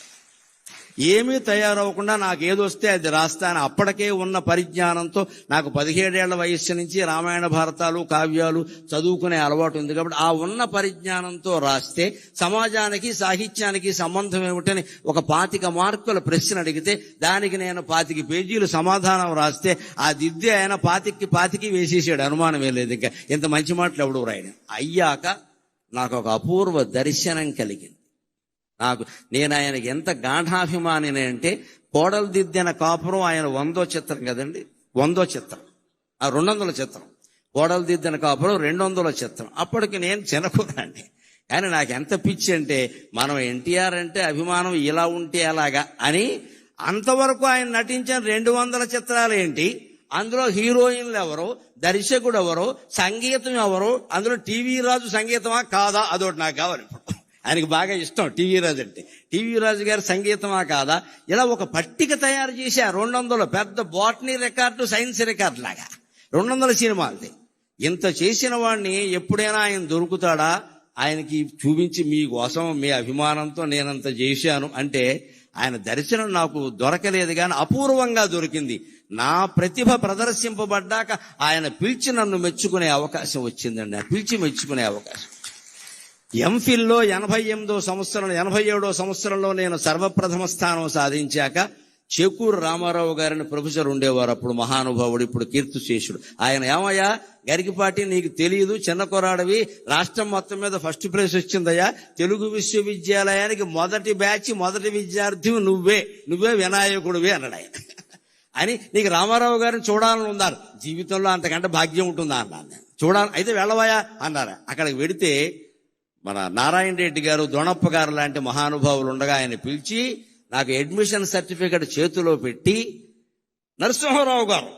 ఏమీ తయారవకుండా నాకు ఏదొస్తే అది రాస్తాను. అప్పటికే ఉన్న పరిజ్ఞానంతో నాకు 17 ఏళ్ల వయస్సు నుంచి రామాయణ భారతాలు కావ్యాలు చదువుకునే అలవాటు ఉంది కాబట్టి ఆ ఉన్న పరిజ్ఞానంతో రాస్తే సమాజానికి సాహిత్యానికి సంబంధం ఏమిటని ఒక 25 మార్కుల ప్రశ్న అడిగితే దానికి నేను 25 పేజీలు సమాధానం రాస్తే ఆ దిద్దే ఆయన 25 వేసేసాడు. అనుమానమే లేదు. ఇంకా ఇంత మంచి మాటలు ఎవడు రాయను. అయ్యాక నాకు ఒక అపూర్వ దర్శనం కలిగింది. నేను ఆయనకి ఎంత గాఢాభిమానిని అంటే, కోడలు దిద్దిన కాపురం ఆయన 100వ చిత్రం కదండి, 100వ చిత్రం, ఆ 200ల చిత్రం. కోడలు దిద్దిన కాపురం 200ల చిత్రం. అప్పటికి నేను చిన్నకురాండి. కానీ నాకు ఎంత పిచ్చి అంటే, మనం ఎన్టీఆర్ అంటే అభిమానం ఇలా ఉంటే అలాగా అని. అంతవరకు ఆయన నటించిన 200 చిత్రాలు ఏంటి, అందులో హీరోయిన్లు ఎవరు, దర్శకుడు ఎవరు, సంగీతం ఎవరు, అందులో టీవీ రాజు సంగీతమా కాదా, అదొకటి నాకు కావాలి. ఆయనకి బాగా ఇష్టం టీవీ రాజు అంటే. టీవీ రాజు గారి సంగీతమా కాదా, ఇలా ఒక పట్టిక తయారు చేశా. 200 పెద్ద బాటనీ రికార్డు, సైన్స్ రికార్డు లాగా 200 సినిమాలది. ఇంత చేసిన వాడిని ఎప్పుడైనా ఆయన దొరుకుతాడా, ఆయనకి చూపించి మీకోసం మీ అభిమానంతో నేనంత చేశాను అంటే ఆయన దర్శనం నాకు దొరకలేదు, కానీ అపూర్వంగా దొరికింది. నా ప్రతిభ ప్రదర్శింపబడ్డాక ఆయన పిలిచి నన్ను మెచ్చుకునే అవకాశం వచ్చిందండి. పిలిచి మెచ్చుకునే అవకాశం. ఎంఫిల్లో 87వ సంవత్సరంలో నేను సర్వప్రథమ స్థానం సాధించాక చేకూరు రామారావు గారిని ప్రొఫెసర్ ఉండేవారు, అప్పుడు మహానుభావుడు, ఇప్పుడు కీర్తిశేషుడు. ఆయన, ఏమయ్యా గరికిపాటి, నీకు తెలియదు, చిన్న కొరాడవి, రాష్ట్రం మొత్తం మీద ఫస్ట్ ప్రైజ్ వచ్చిందయ్యా, తెలుగు విశ్వవిద్యాలయానికి మొదటి బ్యాచ్ మొదటి విద్యార్థి నువ్వే వినాయకుడివే అన్నాడు ఆయన. అని నీకు రామారావు గారిని చూడాలని ఉన్నారు, జీవితంలో అంతకంటే భాగ్యం ఉంటుందా అన్నాను నేను. చూడాలి, అయితే వెళ్ళవయా అన్నారు. అక్కడికి వెడితే మన నారాయణ రెడ్డి గారు, దొణప్ప గారు లాంటి మహానుభావులు ఉండగా ఆయన పిలిచి నాకు అడ్మిషన్ సర్టిఫికెట్ చేతిలో పెట్టి, నరసింహారావు గారు,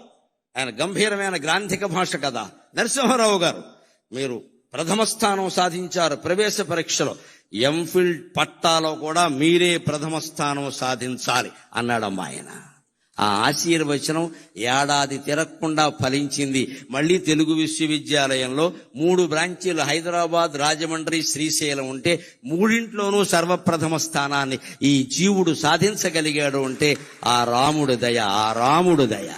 ఆయన గంభీరమైన గ్రాంధిక భాష కదా, నరసింహారావు గారు మీరు ప్రథమ స్థానం సాధించారు ప్రవేశ పరీక్షలో, ఎంఫిల్ పట్టాలో కూడా మీరే ప్రథమ స్థానం సాధించాలి అన్నాడమ్మా ఆయన. ఆ ఆశీర్వచనం ఏడాది తిరగకుండా ఫలించింది. మళ్ళీ తెలుగు విశ్వవిద్యాలయంలో 3 బ్రాంచీలు, హైదరాబాద్, రాజమండ్రి, శ్రీశైలం ఉంటే 3ంట్లోనూ సర్వప్రథమ స్థానాన్ని ఈ జీవుడు సాధించగలిగాడు అంటే ఆ రాముడు దయ.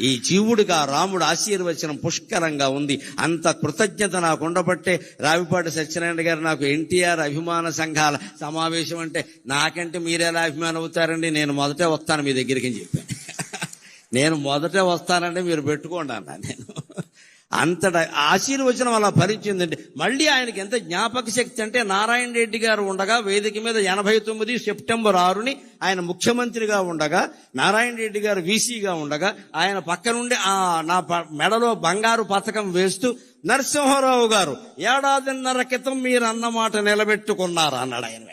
ఈ జీవుడికి ఆ రాముడు ఆశీర్వచనం పుష్కలంగా ఉంది. అంత కృతజ్ఞత నాకు ఉండబట్టే రావిపాటి సత్యనారాయణ గారు నాకు ఎన్టీఆర్ అభిమాన సంఘాల సమావేశం అంటే, నాకంటే మీరెలా అభిమానం అవుతారండి, నేను మొదటే వస్తాను మీ దగ్గరికి అని చెప్పాను. నేను మొదటే వస్తానంటే మీరు పెట్టుకోండి అన్నా నేను. అంతటా ఆశీర్వచనం అలా ఫలించిందండి. మళ్ళీ ఆయనకి ఎంత జ్ఞాపక శక్తి అంటే, నారాయణ రెడ్డి గారు ఉండగా వేదిక మీద 89 సెప్టెంబర్ 6ని ఆయన ముఖ్యమంత్రిగా ఉండగా, నారాయణ రెడ్డి గారు వీసీగా ఉండగా, ఆయన పక్క నుండి నా మెడలో బంగారు పథకం వేస్తూ, నరసింహారావు గారు 1.5 క్రితం మీరు అన్నమాట నిలబెట్టుకున్నారు అన్నాడు ఆయన.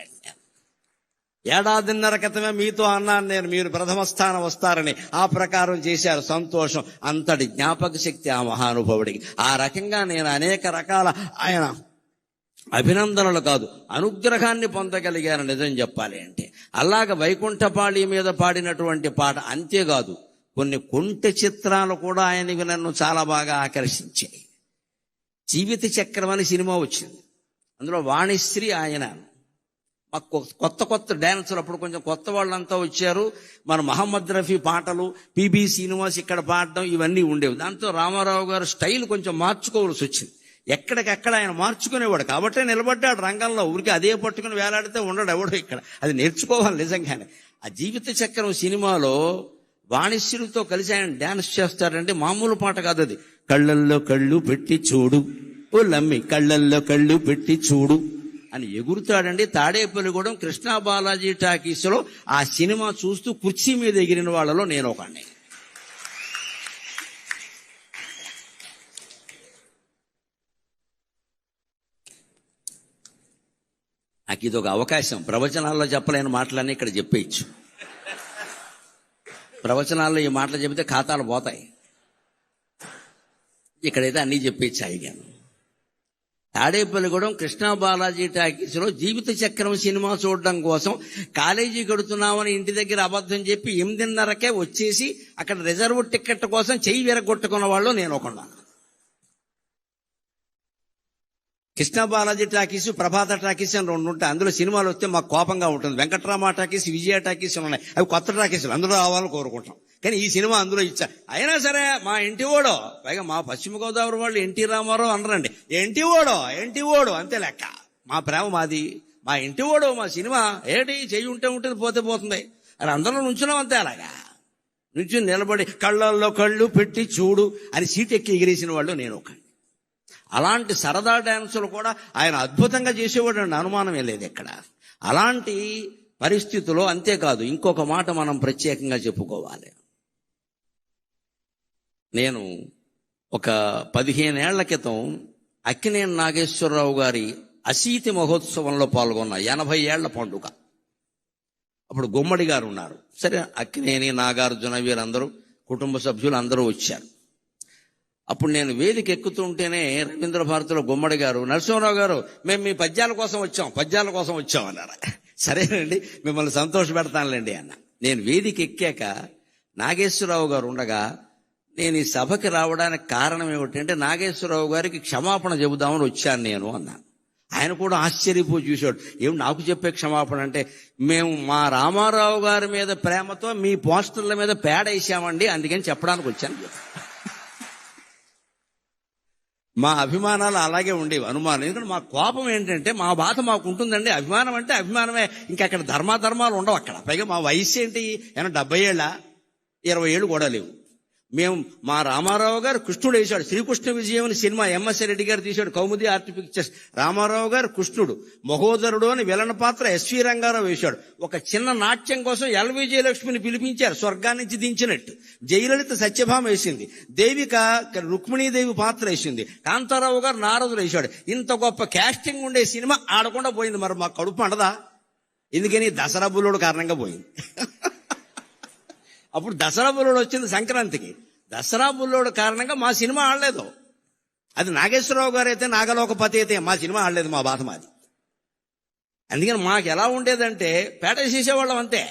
1.5 క్రితమే మీతో అన్నాను నేను, మీరు ప్రథమ స్థానం వస్తారని. ఆ ప్రకారం చేశారు. సంతోషం. అంతటి జ్ఞాపక శక్తి ఆ మహానుభావుడికి. ఆ రకంగా నేను అనేక రకాల ఆయన అభినందనలు కాదు, అనుగ్రహాన్ని పొందగలిగాను నిజం చెప్పాలి అంటే. అలాగ వైకుంఠపాళి మీద పాడినటువంటి పాట అంతేకాదు, కొన్ని కొంటె చిత్రాలు కూడా ఆయనకి నన్ను చాలా బాగా ఆకర్షించాయి. జీవిత చక్రం అని సినిమా వచ్చింది, అందులో వాణిశ్రీ ఆయన. మాకు కొత్త డాన్సులు, అప్పుడు కొంచెం కొత్త వాళ్ళంతా వచ్చారు. మన మహమ్మద్ రఫీ పాటలు, పిబి శ్రీనివాస్ ఇక్కడ పాడడం, ఇవన్నీ ఉండేవి. దాంతో రామారావు గారు స్టైల్ కొంచెం మార్చుకోవాల్సి వచ్చింది. ఎక్కడికక్కడ ఆయన మార్చుకునేవాడు కాబట్టే నిలబడ్డాడు రంగంలో. ఊరికి అదే పట్టుకుని వేలాడితే ఉండడు ఎవడో ఇక్కడ. అది నేర్చుకోవాలి నిజంగానే. ఆ జీవిత చక్రం సినిమాలో వాణిశ్రీతో కలిసి ఆయన డాన్స్ చేస్తాడంటే మామూలు పాట కాదు అది. కళ్ళల్లో కళ్ళు పెట్టి చూడు ఓ లమ్మి, కళ్ళల్లో కళ్ళు పెట్టి చూడు అని ఎగురుతాడండి. తాడేపల్లిగూడెం కృష్ణా బాలాజీ టాకీస్లో ఆ సినిమా చూస్తూ కుర్చీ మీద ఎగిరిన వాళ్ళలో నేను ఒకడిని. నాకు ఇది ఒక అవకాశం. ప్రవచనాల్లో చెప్పలేని మాటలన్నీ ఇక్కడ చెప్పేయచ్చు. ప్రవచనాల్లో ఈ మాటలు చెబితే ఖాతాలు పోతాయి. ఇక్కడైతే అన్నీ చెప్పేయచ్చు అయ్యాను. తాడేపల్లిగూడెం కృష్ణా బాలాజీ టాకీస్లో జీవిత చక్రం సినిమా చూడడం కోసం కాలేజీ కడుతున్నామని ఇంటి దగ్గర అబద్ధం చెప్పి 8:30కే వచ్చేసి అక్కడ రిజర్వ్ టికెట్ కోసం చెయ్యి విరగొట్టుకున్న వాళ్ళు నేను ఒకన్నాను. కృష్ణా బాలాజీ టాకీస్, ప్రభాత టాకీస్ అని 2 ఉంటాయి. అందులో సినిమాలు వస్తే మాకు కోపంగా ఉంటుంది. వెంకట్రామ టాకీస్, విజయ టాకీస్ ఉన్నాయి. అవి కొత్త టాకీసులు, అందులో రావాలని కోరుకుంటాం. కానీ ఈ సినిమా అందులో ఇచ్చా. అయినా సరే మా ఇంటి ఓడో, పైగా మా పశ్చిమ గోదావరి వాళ్ళు ఎన్టీ రామారావు అనరండి, ఎన్టీ ఓడో అంతే లెక్క. మా ప్రేమ మాది, మా ఇంటి ఓడో మా సినిమా. ఏంటి చెయ్యి ఉంటే ఉంటుంది, పోతే పోతుంది అని అందరం నుంచున్నాం అంతే. అలాగా నుంచి నిలబడి కళ్ళల్లో కళ్ళు పెట్టి చూడు అని సీట్ ఎక్కి ఎగిరేసిన వాళ్ళు నేను ఒక. అలాంటి సరదా డాన్సులు కూడా ఆయన అద్భుతంగా చేసేవాడు అండి, అనుమానమే లేదు ఎక్కడ. అలాంటి పరిస్థితుల్లో అంతేకాదు, ఇంకొక మాట మనం ప్రత్యేకంగా చెప్పుకోవాలి. నేను ఒక 15 ఏళ్ల క్రితం అక్కినేని నాగేశ్వరరావు గారి అశీతి మహోత్సవంలో పాల్గొన్న 80 ఏళ్ల పండుగ. అప్పుడు గుమ్మడి గారు ఉన్నారు. సరే, అక్కినేని, నాగార్జున వీరందరూ కుటుంబ సభ్యులు అందరూ వచ్చారు. అప్పుడు నేను వేదిక ఎక్కుతుంటేనే రవీంద్ర భారతిలో గుమ్మడి గారు, నరసింహరావు గారు, మేము మీ పద్యాల కోసం వచ్చాం అన్నారు. సరేనండి, మిమ్మల్ని సంతోష పెడతానులేండి అన్న. నేను వేదిక ఎక్కాక నాగేశ్వరరావు గారు ఉండగా, నేను ఈ సభకి రావడానికి కారణం ఏమిటంటే నాగేశ్వరరావు గారికి క్షమాపణ చెబుదామని వచ్చాను నేను అన్నాను. ఆయన కూడా ఆశ్చర్యపోయి చూశాడు. ఏం నాకు చెప్పే క్షమాపణ అంటే, మేము మా రామారావు గారి మీద ప్రేమతో మీ పోస్టర్ల మీద పేడ వేసామండి, అందుకని చెప్పడానికి వచ్చాను. మా అభిమానాలు అలాగే ఉండేవి, అనుమానం. ఎందుకంటే మా కోపం ఏంటంటే, మా బాధ మాకు ఉంటుందండి. అభిమానం అంటే అభిమానమే, ఇంకా అక్కడ ధర్మాధర్మాలు ఉండవు అక్కడ. పైగా మా వయసు ఏంటి, 70 ఏళ్ళ, 20 ఏళ్ళు కూడా లేవు. మేము మా రామారావు గారు కృష్ణుడు వేశాడు. శ్రీకృష్ణ విజయం అని సినిమా ఎంఎస్ రెడ్డి గారు తీశాడు, కౌముది ఆర్ట్ పిక్చర్స్. రామారావు గారు కృష్ణుడు, మహోదరుడు అని విలన్ పాత్ర ఎస్వి రంగారావు వేశాడు. ఒక చిన్న నాట్యం కోసం ఎల్వి జయలక్ష్మిని పిలిపించారు, స్వర్గాన్ని నుంచి దించినట్టు. జయలలిత సత్యభామ వేసింది, దేవిక రుక్మిణీదేవి పాత్ర వేసింది, కాంతారావు గారు నారదుడు వేశాడు. ఇంత గొప్ప క్యాస్టింగ్ ఉండే సినిమా ఆడకుండా పోయింది. మరి మా కడుపు అండదా? ఎందుకని? దసరా బుల్లోడు కారణంగా పోయింది. అప్పుడు దసరా బుల్లోడు వచ్చింది సంక్రాంతికి. దసరా బుల్లోడు కారణంగా మా సినిమా ఆడలేదు. అది నాగేశ్వరరావు గారు అయితే, నాగలోకపతి అయితే మా సినిమా ఆడలేదు. మా బాధ మాది. అందుకని మాకు ఎలా ఉండేదంటే పేట చేసేవాళ్ళం అంతే.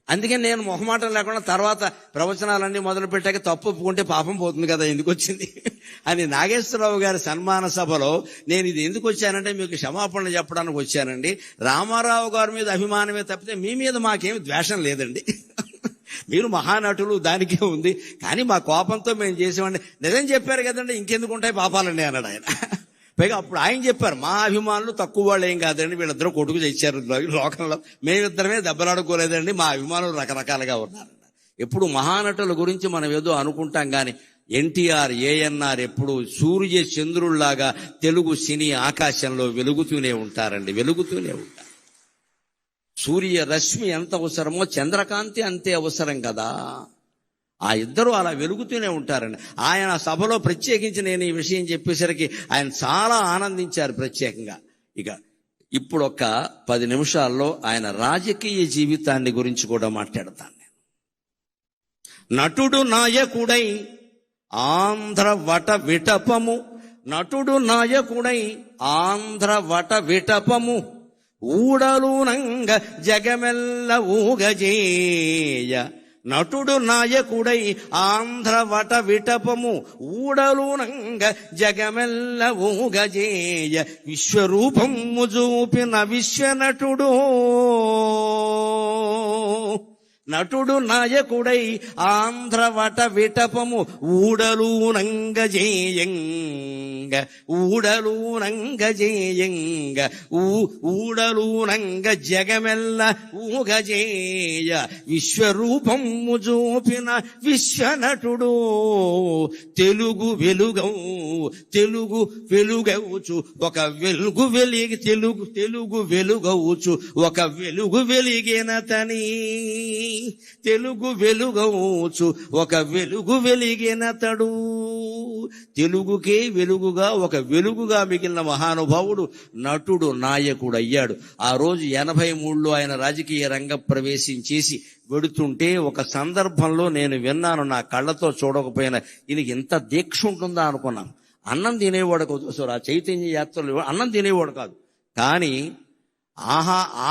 అందుకని నేను మొహమాటం లేకుండా తర్వాత ప్రవచనాలన్నీ మొదలు పెట్టాక తప్పు ఒప్పుకుంటే పాపం పోతుంది కదా, ఎందుకు వచ్చింది అని నాగేశ్వరరావు గారి సన్మాన సభలో నేను ఇది ఎందుకు వచ్చానంటే, మీకు క్షమాపణలు చెప్పడానికి వచ్చానండి. రామారావు గారి మీద అభిమానమే తప్పితే మీ మీద మాకేమి ద్వేషం లేదండి. మీరు మహానటులు, దానికే ఉంది. కానీ మా కోపంతో మేము చేసామండి. నిజం చెప్పారు కదండి, ఇంకెందుకు ఉంటాయి పాపాలండి అన్నాడు ఆయన. పైగా అప్పుడు ఆయన చెప్పారు, మా అభిమానులు తక్కువ వాళ్ళు ఏం కాదండి, వీళ్ళిద్దరూ కొడుకు తెచ్చారు లోకంలో, మేమిద్దరమే దెబ్బలాడుకోలేదండి, మా అభిమానులు రకరకాలుగా ఉన్నారు. ఎప్పుడు మహానటుల గురించి మనం ఏదో అనుకుంటాం కానీ, ఎన్టీఆర్, ఏఎన్ఆర్ ఎప్పుడు సూర్య చంద్రుల్లాగా తెలుగు సినీ ఆకాశంలో వెలుగుతూనే ఉంటారండి, వెలుగుతూనే ఉంటారు. సూర్య రశ్మి ఎంత అవసరమో చంద్రకాంతి అంతే అవసరం కదా. ఆ ఇద్దరు అలా వెలుగుతూనే ఉంటారండి. ఆయన సభలో ప్రత్యేకించి నేను ఈ విషయం చెప్పేసరికి ఆయన చాలా ఆనందించారు ప్రత్యేకంగా. ఇక ఇప్పుడు ఒక 10 నిమిషాల్లో ఆయన రాజకీయ జీవితాన్ని గురించి కూడా మాట్లాడతాను నేను. నటుడు నాయకుడై ఆంధ్ర వట విటపము, నటుడు నాయకుడై ఆంధ్ర వట విటపము, ఊడలునంగ జగమెల్ల ఊగజేయ. నటుడు నాయకుడై ఆంధ్ర వట విటపము, ఊడలునంగ జగమెల్ల ఊగజేయ. విశ్వరూపము చూపిన విశ్వనటుడు, నటుడు నాయకుడై ఆంధ్ర వట విటపము, ఊడలునంగ జేయంగ, ఊడలునంగ జేయంగ, ఊడలునంగ జగమెల్ల ఊగజేయ. విశ్వరూపము చూపిన విశ్వనటుడు, తెలుగు వెలుగవుచు ఒక వెలుగు వెలిగి, తెలుగు వెలుగవుచు ఒక వెలుగు వెలిగినతని, తెలుగు వెలుగవుచు ఒక వెలుగు వెలిగినతడు. తెలుగుకే వెలుగుగా, ఒక వెలుగుగా మిగిలిన మహానుభావుడు నటుడు, నాయకుడు అయ్యాడు. ఆ రోజు 83లో ఆయన రాజకీయ రంగ ప్రవేశం చేసి వెడుతుంటే ఒక సందర్భంలో నేను విన్నాను, నా కళ్ళతో చూడకపోయినా, ఈయనకి ఇంత దీక్ష ఉంటుందా అనుకున్నాను. అన్నం తినేవాడు కాదు. ఆ చైతన్య యాత్రలు అన్నం తినేవాడు కాదు. కానీ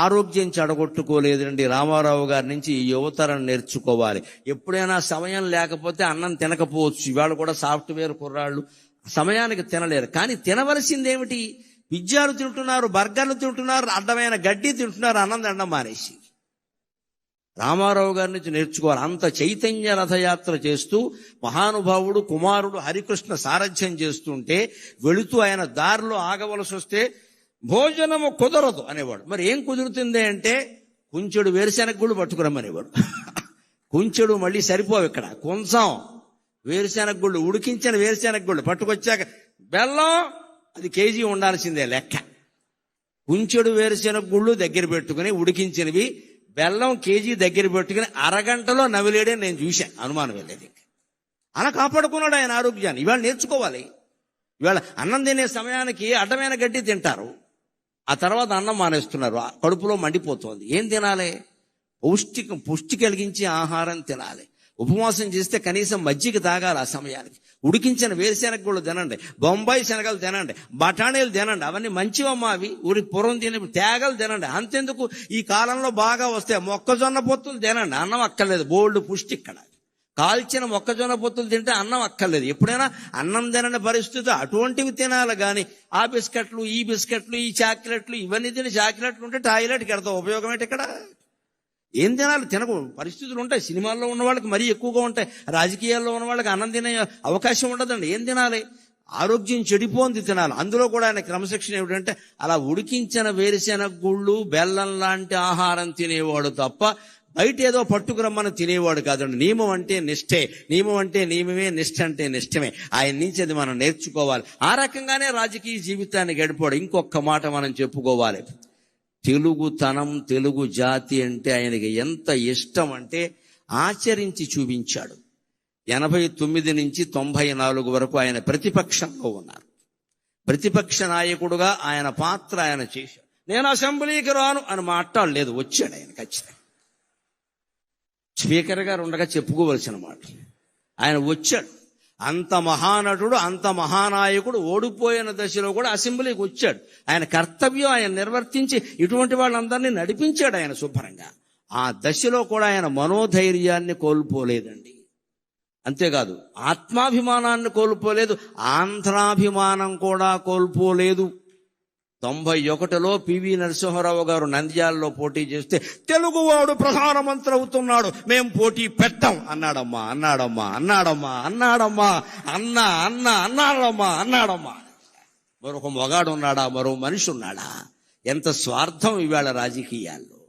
ఆరోగ్యం చెడగొట్టుకోలేదండి. రామారావు గారి నుంచి ఈ యువతరం నేర్చుకోవాలి. ఎప్పుడైనా సమయం లేకపోతే అన్నం తినకపోవచ్చు. ఇవాళ కూడా సాఫ్ట్వేర్ కుర్రాళ్ళు సమయానికి తినలేరు. కానీ తినవలసిందేమిటి? పిజ్జాలు తింటున్నారు, బర్గర్లు తింటున్నారు, అడ్డమైన గడ్డి తింటున్నారు, అన్నం తినడం మానేసి. రామారావు గారి నుంచి నేర్చుకోవాలి. అంత చైతన్య రథయాత్ర చేస్తూ మహానుభావుడు కుమారుడు హరికృష్ణ సారథ్యం చేస్తుంటే వెళుతూ ఆయన దారిలో ఆగవలసి వస్తే భోజనము కుదరదు అనేవాడు. మరి ఏం కుదురుతుంది అంటే కుంచెడు వేరుశెనగ గుళ్ళు పట్టుకురమ్మనేవాడు. కుంచెడు మళ్ళీ సరిపోవు, ఇక్కడ కొంచెం వేరుశెనగ గుళ్ళు, ఉడికించిన వేరుశెనగ గుళ్ళు పట్టుకొచ్చాక బెల్లం అది కేజీ ఉండాల్సిందే లెక్క. కుంచెడు వేరుశెనగ గుళ్ళు దగ్గర పెట్టుకుని ఉడికించినవి బెల్లం కేజీ దగ్గర పెట్టుకుని అరగంటలో నవిలేడే నేను చూశాను. అనుమానం వెళ్ళేది. అలా కాపాడుకున్నాడు ఆయన ఆరోగ్యాన్ని. ఇవాళ నేర్చుకోవాలి. ఇవాళ అన్నం తినే సమయానికి అడ్డమైన గడ్డి తింటారు, ఆ తర్వాత అన్నం మానేస్తున్నారు, కడుపులో మండిపోతుంది. ఏం తినాలి? పుష్టి కలిగించే ఆహారం తినాలి. ఉపవాసం చేస్తే కనీసం మజ్జిగ తాగాలి ఆ సమయానికి. ఉడికించిన వేరుశెనగ గుళ్ళు తినండి, బొంబాయి శనగలు తినండి, బఠానీలు తినండి, అవన్నీ మంచివమ్మా. అవి ఊరికి పూర్వం తినే తేగలు తినండి. అంతెందుకు ఈ కాలంలో బాగా వస్తాయి మొక్కజొన్న పొత్తులు తినండి, అన్నం అక్కర్లేదు, బోల్డ్ పుష్టి. ఇక్కడ కాల్చిన మొక్కజొన్న పొత్తులు తింటే అన్నం అక్కర్లేదు. ఎప్పుడైనా అన్నం తినని పరిస్థితి అటువంటివి తినాలి. కానీ ఆ బిస్కెట్లు, ఈ బిస్కెట్లు, ఈ చాక్లెట్లు, ఇవన్నీ తిని చాక్లెట్లు ఉంటే టాయిలెట్కి వెళ్తాం. ఉపయోగం ఏంటి? ఇక్కడ ఏం తినాలి? తినకు పరిస్థితులు ఉంటాయి. సినిమాల్లో ఉన్న వాళ్ళకి మరీ ఎక్కువగా ఉంటాయి. రాజకీయాల్లో ఉన్న వాళ్ళకి అన్నం తినే అవకాశం ఉండదండి. ఏం తినాలి? ఆరోగ్యం చెడిపోంది తినాలి. అందులో కూడా ఆయన క్రమశిక్షణ ఏమిటంటే అలా ఉడికించిన వేరుశెనగ గుళ్ళు, బెల్లం లాంటి ఆహారం తినేవాడు తప్ప బయట ఏదో పట్టుకురమ్మని తినేవాడు కాదండి. నియమం అంటే నిష్ఠే, నియమం అంటే నియమమే, నిష్ఠ అంటే నిష్ఠమే. ఆయన నుంచి అది మనం నేర్చుకోవాలి. ఆ రకంగానే రాజకీయ జీవితాన్ని గడిపాడు. ఇంకొక మాట మనం చెప్పుకోవాలి. తెలుగుతనం, తెలుగు జాతి అంటే ఆయనకి ఎంత ఇష్టం అంటే ఆచరించి చూపించాడు. 89 నుంచి 94 వరకు ఆయన ప్రతిపక్షంలో ఉన్నారు. ప్రతిపక్ష నాయకుడుగా ఆయన పాత్ర ఆయన చేశాడు. నేను అసెంబ్లీకి రాను అని మాట్లాడలేదు, వచ్చాడు ఆయన. ఖచ్చితంగా స్పీకర్ గారు ఉండగా చెప్పుకోవలసిన మాట. ఆయన వచ్చాడు. అంత మహానటుడు, అంత మహానాయకుడు ఓడిపోయిన దశలో కూడా అసెంబ్లీకి వచ్చాడు. ఆయన కర్తవ్యం ఆయన నిర్వర్తించి ఇటువంటి వాళ్ళందరినీ నడిపించాడు ఆయన శుభ్రంగా. ఆ దశలో కూడా ఆయన మనోధైర్యాన్ని కోల్పోలేదండి. అంతేకాదు ఆత్మాభిమానాన్ని కోల్పోలేదు, ఆంధ్రాభిమానం కూడా కోల్పోలేదు. 91లో పివి నరసింహారావు గారు నంద్యాలలో పోటీ చేస్తే తెలుగువాడు ప్రధానమంత్రి అవుతున్నాడు, మేం పోటీ పెట్టాం అన్నాడమ్మా, అన్నాడమ్మా, అన్నాడమ్మా, అన్నాడమ్మా, అన్నా అన్నా అన్నాడమ్మా, అన్నాడమ్మా. మరొక మొగాడు ఉన్నాడా? మరో మనిషి ఉన్నాడా? ఎంత స్వార్థం ఇవాళ రాజకీయాల్లో,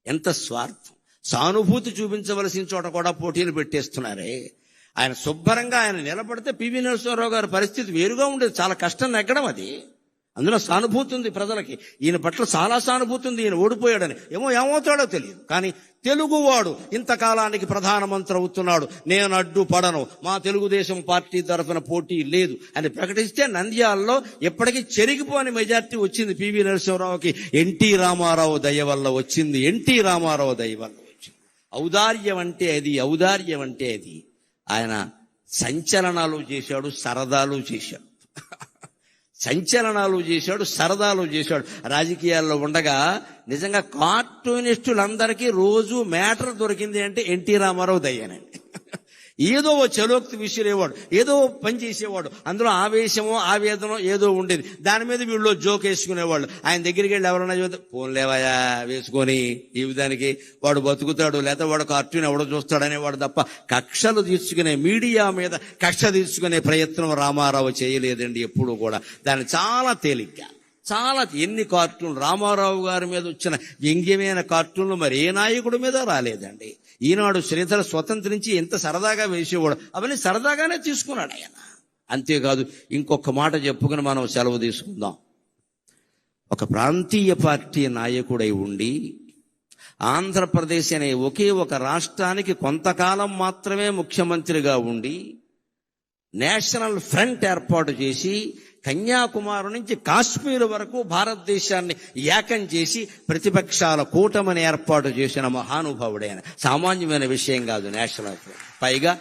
ఎంత స్వార్థం. సానుభూతి చూపించవలసిన చోట కూడా పోటీలు పెట్టేస్తున్నారే. ఆయన శుభ్రంగా ఆయన నిలబడితే పివి నరసింహారావు గారి పరిస్థితి వేరుగా ఉండేది. చాలా కష్టం నెగ్గడం అది. అందులో సానుభూతి ఉంది ప్రజలకి. ఈయన పట్ల చాలా సానుభూతి ఉంది. ఈయన ఓడిపోయాడని ఏమవుతాడో తెలియదు. కానీ తెలుగువాడు ఇంతకాలానికి ప్రధానమంత్రి అవుతున్నాడు, నేను అడ్డుపడను, మా తెలుగుదేశం పార్టీ తరఫున పోటీ లేదు అని ప్రకటిస్తే నంద్యాలలో ఎప్పటికీ చెరిగిపోని మెజార్టీ వచ్చింది పివి నరసింహారావుకి. ఎన్టీ రామారావు దయ వల్ల వచ్చింది. ఎన్టీ రామారావు దయ వల్ల వచ్చింది. ఔదార్యం అంటే అది, ఔదార్యం అంటే అది. ఆయన సంచలనాలు చేశాడు, సరదాలు చేశాడు. సంచలనాలు చేశాడు, సరదాలు చేశాడు. రాజకీయాల్లో ఉండగా నిజంగా కార్టూనిస్టులందరికీ రోజు మ్యాటర్ దొరికింది అంటే ఎన్టీ రామారావు దయ్యనండి. ఏదో చలోక్తి విసిరేవాడు, ఏదో పని చేసేవాడు. అందులో ఆవేశమో ఆవేదనో ఏదో ఉండేది. దాని మీద వీళ్ళు జోక్ వేసుకునేవాళ్ళు. ఆయన దగ్గరికి వెళ్ళి ఎవరన్నా చూస్తే పోన్లేవయా వేసుకొని ఈ విధానికి వాడు బతుకుతాడు, లేకపోతే వాడు కార్టూన్ ఎవడో చూస్తాడనేవాడు తప్ప కక్షలు తీర్చుకునే, మీడియా మీద కక్ష తీర్చుకునే ప్రయత్నం రామారావు చేయలేదండి ఎప్పుడు కూడా. దాన్ని చాలా తేలిగ్గా, చాలా ఎన్ని కార్టూన్లు రామారావు గారి మీద వచ్చిన వ్యంగ్యమైన కార్టూన్లు మరి ఏ నాయకుడి మీద రాలేదండి. ఈనాడు శ్రీధర స్వతంత్రించి ఎంత సరదాగా వేసేవాడు, అవన్నీ సరదాగానే తీసుకున్నాడు ఆయన. అంతేకాదు ఇంకొక మాట చెప్పుకుని మనం సెలవు తీసుకుందాం. ఒక ప్రాంతీయ పార్టీ నాయకుడై ఉండి ఆంధ్రప్రదేశ్ అనే ఒకే ఒక రాష్ట్రానికి కొంతకాలం మాత్రమే ముఖ్యమంత్రిగా ఉండి నేషనల్ ఫ్రంట్ ఏర్పాటు చేసి కన్యాకుమారి నుంచి కాశ్మీర్ వరకు భారతదేశాన్ని ఏకం చేసి ప్రతిపక్షాల కూటమిని ఏర్పాటు చేసిన మహానుభావుడైన. సామాన్యమైన విషయం కాదు నేషనల్ ఫ్రంట్. పైగా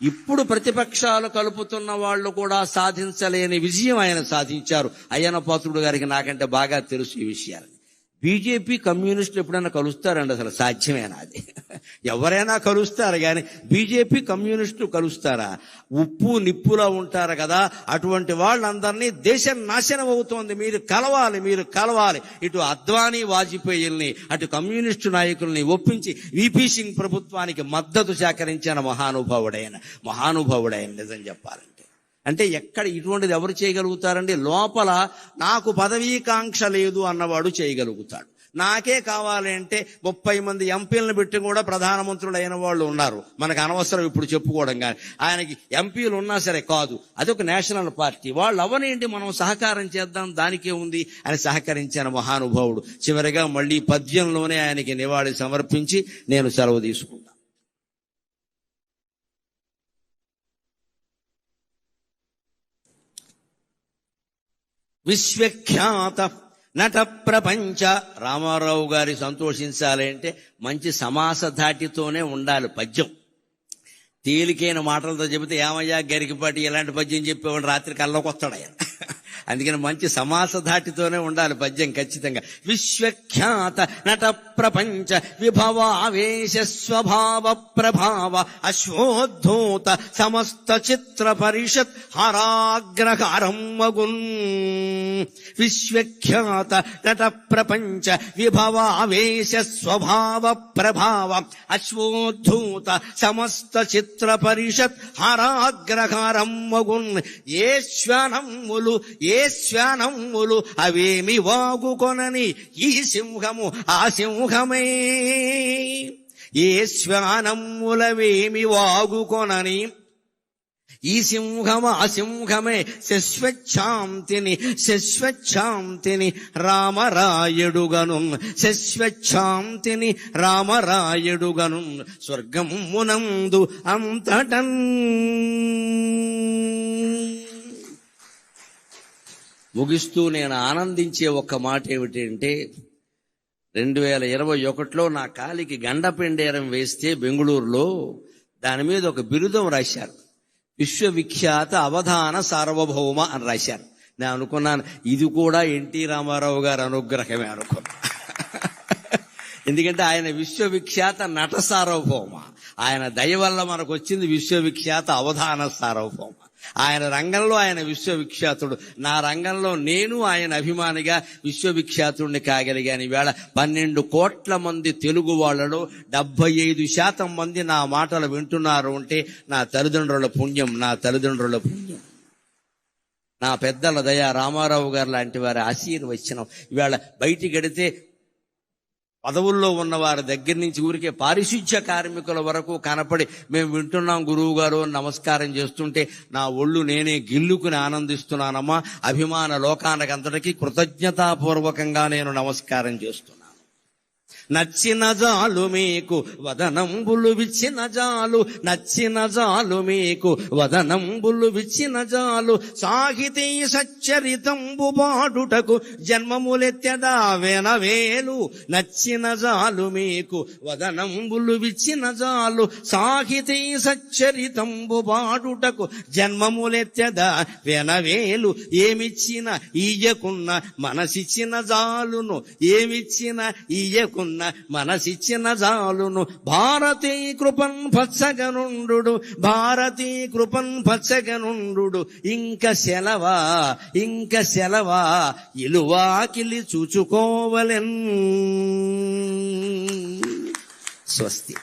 ఇప్పుడు ప్రతిపక్షాలు కలుపుతున్న వాళ్ళు కూడా సాధించలేని విజయం ఆయన సాధించారు. అయ్యన్న పాత్రుడు గారికి నాకంటే బాగా తెలుసు ఈ విషయాలు. బీజేపీ కమ్యూనిస్టులు ఎప్పుడైనా కలుస్తారండి? అసలు సాధ్యమేనా అది? ఎవరైనా కలుస్తారు కానీ బీజేపీ కమ్యూనిస్టులు కలుస్తారా? ఉప్పు నిప్పులా ఉంటారు కదా, అటువంటి వాళ్ళందరినీ దేశం నాశనం అవుతోంది. మీరు కలవాలి. ఇటు అద్వానీ వాజ్పేయిల్ని, అటు కమ్యూనిస్టు నాయకుల్ని ఒప్పించి వీపీ సింగ్ ప్రభుత్వానికి మద్దతు సేకరించిన మహానుభావుడైన నిజం చెప్పాలంటే. అంటే ఎక్కడ ఇటువంటిది ఎవరు చేయగలుగుతారండి? లోపల నాకు పదవీకాంక్ష లేదు అన్నవాడు చేయగలుగుతాడు. నాకే కావాలి అంటే 30 మంది ఎంపీలను పెట్టి కూడా ప్రధానమంత్రులు అయిన వాళ్ళు ఉన్నారు. మనకు అనవసరం ఇప్పుడు చెప్పుకోవడం. కానీ ఆయనకి ఎంపీలు ఉన్నా సరే కాదు, అదొక నేషనల్ పార్టీ. వాళ్ళు అవనేంటి, మనం సహకారం చేద్దాం, దానికే ఉంది అని సహకరించిన మహానుభావుడు. చివరిగా మళ్ళీ పద్యంలోనే ఆయనకి నివాళి సమర్పించి నేను సెలవు తీసుకుంటాను. విశ్వఖ్యాత నట ప్రపంచ. రామారావు గారి సంతోషించాలి అంటే మంచి సమాస ధాటితోనే ఉండాలి పద్యం. తేలికైన మాటలతో చెబితే ఏమయ్యా గరికిపాటి ఇలాంటి పద్యం చెప్పేవాడు రాత్రి కల్లోకి వస్తాడు ఆయన. అందుకని మంచి సమాస ధాటితోనే ఉండాలి పద్యం ఖచ్చితంగా. విశ్వఖ్యాత నట ప్రపంచ విభవావేశ స్వభావ ప్రభావ అశ్వోద్ధూత సమస్త చిత్ర పరిషత్ హరాగ్రహారం మగున్. విశ్వఖ్యాత నట ప్రపంచ విభవావేశ స్వభావ ప్రభావ అశ్వోద్ధూత సమస్త చిత్ర పరిషత్ హరాగ్రహారం మగున్. ఏ శ్వానమ్ములు అవేమి వాగుకొనని ఈ సింహము ఆ సింహమే. ఏ శ్వానమ్ములవేమి వాగుకొనని ఈ సింహము ఆ సింహమే. శశ్వచ్ఛాంతిని రామరాయుడుగను. శశ్వచ్ఛాంతిని రామరాయుడుగను. స్వర్గమునందు అంతటన్. ముగిస్తూ నేను ఆనందించే ఒక్క మాట ఏమిటంటే, 2021లో నా కాలికి గండపెండేరం వేస్తే బెంగుళూరులో దాని మీద ఒక బిరుదం రాశారు. విశ్వవిఖ్యాత అవధాన సార్వభౌమ అని రాశారు. నేను అనుకున్నాను ఇది కూడా ఎన్టీ రామారావు గారి అనుగ్రహమే అనుకున్నా. ఎందుకంటే ఆయన విశ్వవిఖ్యాత నట సార్వభౌమ. ఆయన దయ వల్ల మనకు వచ్చింది విశ్వవిఖ్యాత అవధాన సార్వభౌమ. ఆయన రంగంలో ఆయన విశ్వవిఖ్యాతుడు. నా రంగంలో నేను ఆయన అభిమానిగా విశ్వవిఖ్యాతుడిని కాగలిగాను. ఈవేళ 12 కోట్ల మంది తెలుగు వాళ్ళలో 75% మంది నా మాటలు వింటున్నారు అంటే నా తల్లిదండ్రుల పుణ్యం. నా పెద్దల దయ, రామారావు గారు లాంటి వారి ఆశీర్వచనం. ఈవేళ బయటికి గడితే పదవుల్లో ఉన్న వారి దగ్గర నుంచి ఊరికే పారిశుధ్య కార్మికుల వరకు కనపడి మేము వింటున్నాం గురువు గారు అని నమస్కారం చేస్తుంటే నా ఒళ్ళు నేనే గిల్లుకుని ఆనందిస్తున్నానమ్మా. అభిమాన లోకానికంతటికీ కృతజ్ఞతాపూర్వకంగా నేను నమస్కారం చేస్తున్నాను. నచ్చిన జాలు మీకు వదనంబులు విచ్చిన జాలు. నచ్చిన జాలు మీకు వదనంబులు విచ్చిన జాలు. సాహితీ సచ్చరితంబు బాడుటకు జన్మములెత్తెదా వెనవేలు. నచ్చిన జాలు మీకు వదనంబులు విచ్చిన జాలు. సాహితీ సచ్చరితంబు బాడుటకు జన్మములెత్తెదా వెనవేలు. ఏమిచ్చిన ఈయకున్న మనసిచ్చిన జాలును. ఏమిచ్చిన ఈయకున్న మనసిచ్చిన జాలును. భారతీ కృపన్ పచ్చగనుండు. ఇంక సెలవా ఇలువాకిలి చూచుకోవలెన్. స్వస్తి.